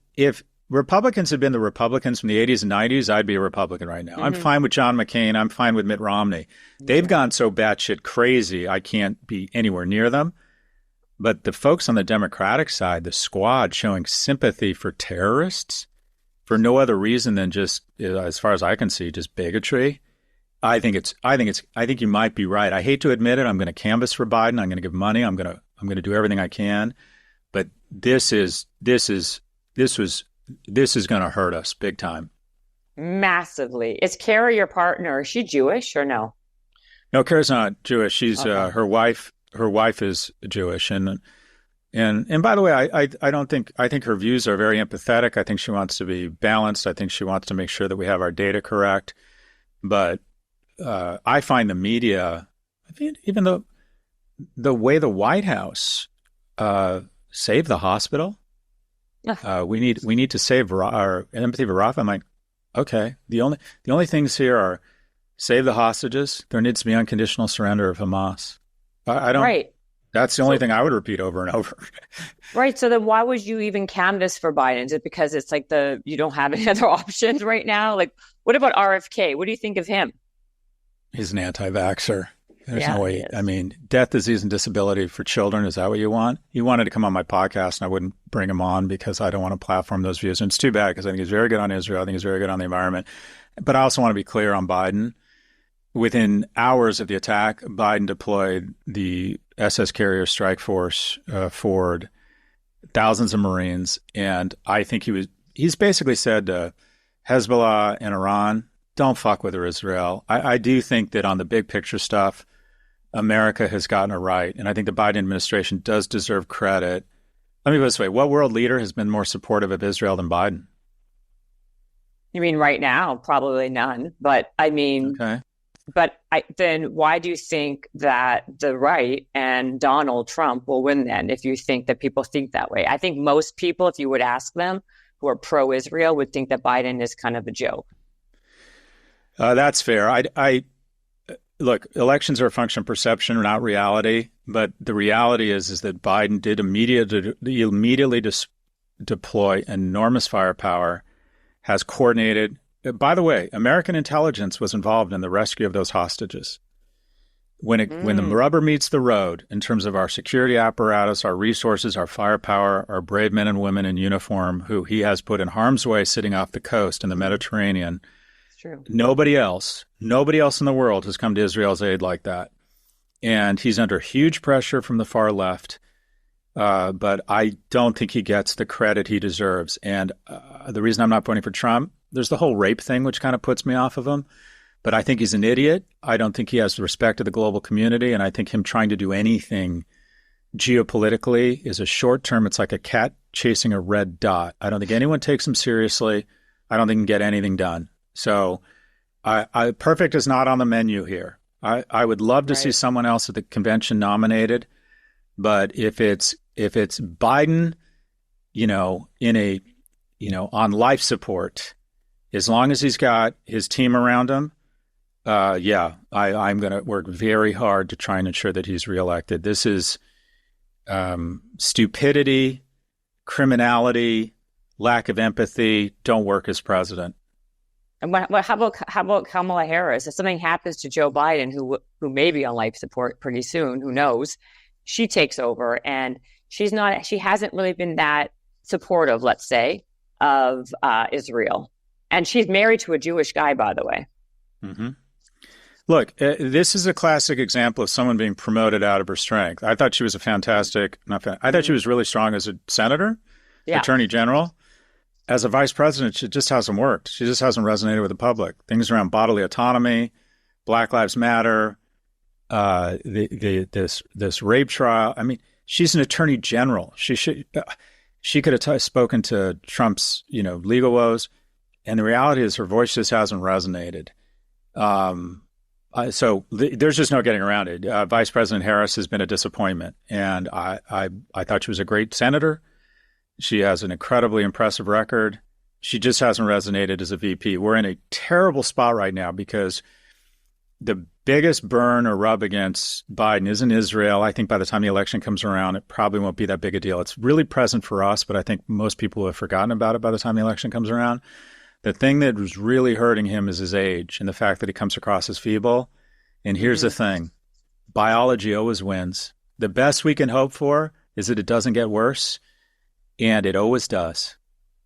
Republicans had been the Republicans from the 80s and 90s, I'd be a Republican right now. Mm-hmm. I'm fine with John McCain. I'm fine with Mitt Romney. They've gone so batshit crazy, I can't be anywhere near them. But the folks on the Democratic side, the squad showing sympathy for terrorists for no other reason than just, as far as I can see, just bigotry. I think you might be right. I hate to admit it. I'm going to canvass for Biden. I'm going to give money. I'm going to do everything I can. But this is going to hurt us big time. Massively. Is Kara your partner? Is she Jewish or no? No, Kara's not Jewish. She's her wife. Her wife is Jewish, and by the way, I think her views are very empathetic. I think she wants to be balanced. I think she wants to make sure that we have our data correct. But I find the media, even the way the White House saved the hospital. We need to save our empathy for Rafa. I'm like, okay. The only things here are save the hostages. There needs to be unconditional surrender of Hamas. I don't. Right. That's the only thing I would repeat over and over. Right. So then why would you even canvass for Biden? Is it because it's like you don't have any other options right now? Like, what about RFK? What do you think of him? He's an anti-vaxxer. There's no way. I mean, death, disease, and disability for children. Is that what you want? He wanted to come on my podcast, and I wouldn't bring him on because I don't want to platform those views. And it's too bad because I think he's very good on Israel. I think he's very good on the environment. But I also want to be clear on Biden. Within hours of the attack, Biden deployed the SS carrier strike force forward, thousands of Marines. And I think he's basically said to Hezbollah and Iran, don't fuck with Israel. I do think that on the big picture stuff, America has gotten it right. And I think the Biden administration does deserve credit. Let me put it this way. What world leader has been more supportive of Israel than Biden? You mean right now? Probably none. But I mean... Okay. But then why do you think that the right and Donald Trump will win then if you think that people think that way? I think most people, if you would ask them who are pro-Israel, would think that Biden is kind of a joke. That's fair. Look, elections are a function of perception, not reality. But the reality is that Biden did immediately deploy enormous firepower, has coordinated. By the way, American intelligence was involved in the rescue of those hostages. When the rubber meets the road in terms of our security apparatus, our resources, our firepower, our brave men and women in uniform who he has put in harm's way sitting off the coast in the Mediterranean, it's true. Nobody else in the world has come to Israel's aid like that. And he's under huge pressure from the far left. But I don't think he gets the credit he deserves. And the reason I'm not voting for Trump, there's the whole rape thing, which kind of puts me off of him. But I think he's an idiot. I don't think he has the respect of the global community. And I think him trying to do anything geopolitically is a short term. It's like a cat chasing a red dot. I don't think anyone takes him seriously. I don't think he can get anything done. So perfect is not on the menu here. I would love to see someone else at the convention nominated. But if it's Biden, on life support, as long as he's got his team around him, I'm going to work very hard to try and ensure that he's reelected. This is stupidity, criminality, lack of empathy. Don't work as president. And how about Kamala Harris? If something happens to Joe Biden, who may be on life support pretty soon, who knows? She takes over, and she hasn't really been that supportive, let's say, of Israel. And she's married to a Jewish guy, by the way. Mm-hmm. Look, this is a classic example of someone being promoted out of her strength. I thought she was I thought she was really strong as a senator, attorney general. As a vice president, she just hasn't worked. She just hasn't resonated with the public. Things around bodily autonomy, Black Lives Matter, this rape trial. I mean, she's an attorney general. She could have spoken to Trump's legal woes, and the reality is her voice just hasn't resonated. So there's just no getting around it. Vice President Harris has been a disappointment, and I thought she was a great senator. She has an incredibly impressive record. She just hasn't resonated as a VP. We're in a terrible spot right now because the biggest burn or rub against Biden is in Israel. I think by the time the election comes around, it probably won't be that big a deal. It's really present for us, but I think most people have forgotten about it by the time the election comes around. The thing that was really hurting him is his age and the fact that he comes across as feeble. And here's the thing. Biology always wins. The best we can hope for is that it doesn't get worse. And it always does.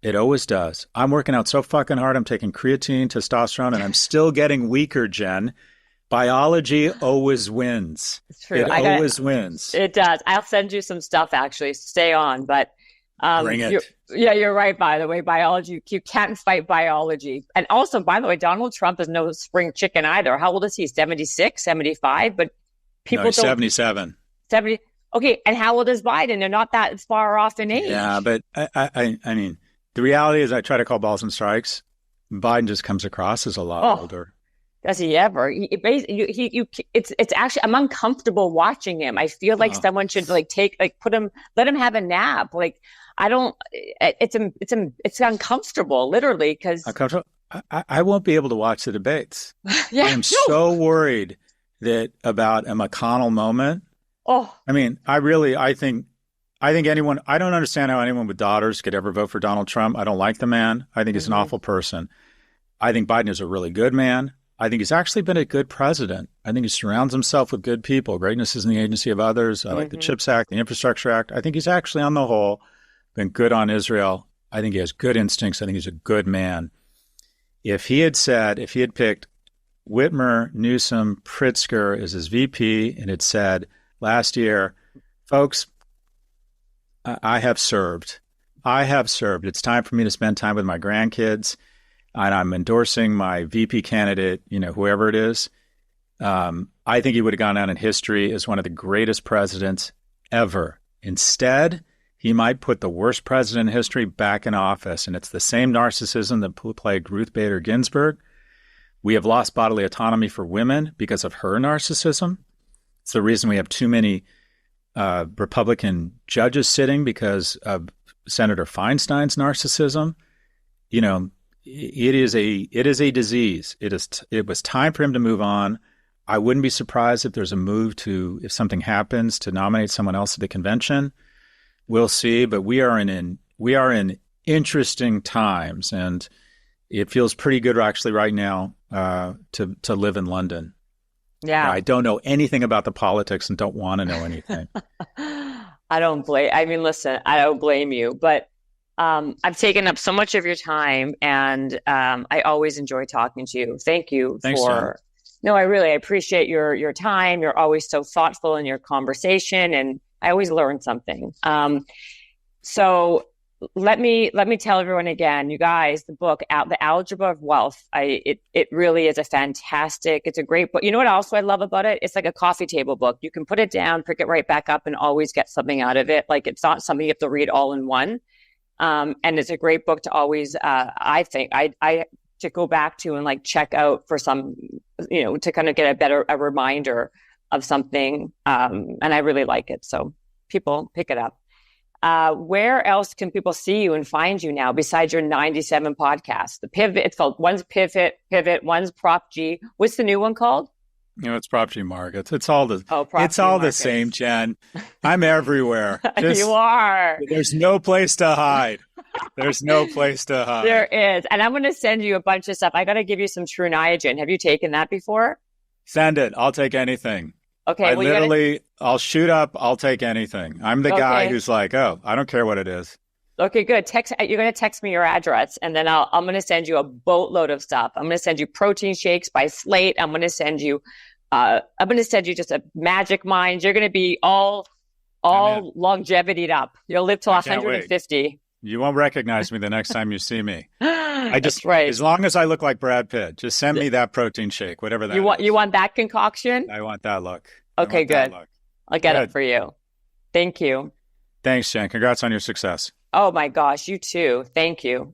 It always does. I'm working out so fucking hard. I'm taking creatine, testosterone, and I'm still getting weaker, Jen. Biology always wins. It's true. It always wins. It does. I'll send you some stuff, actually. Stay on. But bring it. You're right, by the way. Biology, you can't fight biology. And also, by the way, Donald Trump is no spring chicken either. How old is he? 76, 75? But people don't... 77. 70. Okay, and how old is Biden? They're not that far off in age. Yeah, but I mean, the reality is I try to call balls and strikes. Biden just comes across as a lot older. Does he ever? It's actually, I'm uncomfortable watching him. I feel like someone should let him have a nap. Like, I don't, it's uncomfortable, literally, because. I won't be able to watch the debates. I'm so worried about a McConnell moment. Oh, I mean, I think anyone, I don't understand how anyone with daughters could ever vote for Donald Trump. I don't like the man. I think he's an awful person. I think Biden is a really good man. I think he's actually been a good president. I think he surrounds himself with good people. Greatness is in the agency of others. I like the CHIPS Act, the Infrastructure Act. I think he's actually, on the whole, been good on Israel. I think he has good instincts. I think he's a good man. If he had picked Whitmer, Newsom, Pritzker as his VP and had said last year, folks, I have served. It's time for me to spend time with my grandkids, and I'm endorsing my VP candidate, whoever it is. I think he would have gone down in history as one of the greatest presidents ever. Instead, he might put the worst president in history back in office, and it's the same narcissism that plagued Ruth Bader Ginsburg. We have lost bodily autonomy for women because of her narcissism. It's the reason we have too many Republican judges sitting because of Senator Feinstein's narcissism. It is a disease. It was time for him to move on. I wouldn't be surprised if there's a move if something happens, to nominate someone else at the convention. We'll see, but we are in interesting times, and it feels pretty good actually right now to live in London. Yeah. I don't know anything about the politics and don't want to know anything. I don't blame you, but I've taken up so much of your time, and I always enjoy talking to you. Thank you. Thanks, Jen. No, I really appreciate your time. You're always so thoughtful in your conversation, and I always learn something. So let me tell everyone again, you guys, the book The Algebra of Wealth. It really is it's a great book. You know what also I love about it? It's like a coffee table book. You can put it down, pick it right back up, and always get something out of it. Like, it's not something you have to read all in one. And it's a great book to always, I think, I to go back to and check out for some, to kind of get a reminder of something. And I really like it. So people pick it up. Where else can people see you and find you now besides your 97 podcast? The Pivot, it's called, one's Pivot, one's Prop G. What's the new one called? It's Prop G Markets. It's all Oh, it's property all the markets. same, Jen. I'm everywhere. You Just are. there's no place to hide. There's no place to There hide. is. And I'm going to send you a bunch of stuff. I got to give you some True Niagen. Have you taken that before? Send it. I'll take anything. Okay. Well, I'll shoot up. I'll take anything. I'm the guy okay. who's like, oh, I don't care what it is. Okay, good. You're going to text me your address, and then I'm going to send you a boatload of stuff. I'm going to send you protein shakes by Slate. I'm going to send you just a Magic Mind. You're going to be all longevity up. You'll live till I can't 150. wait. You won't recognize me the next time you see me. That's right. As long as I look like Brad Pitt, just send me that protein shake, whatever that is. You want that concoction? I want that look. Okay, good. I'll get it for you. Thank you. Thanks, Jen. Congrats on your success. Oh my gosh, you too. Thank you.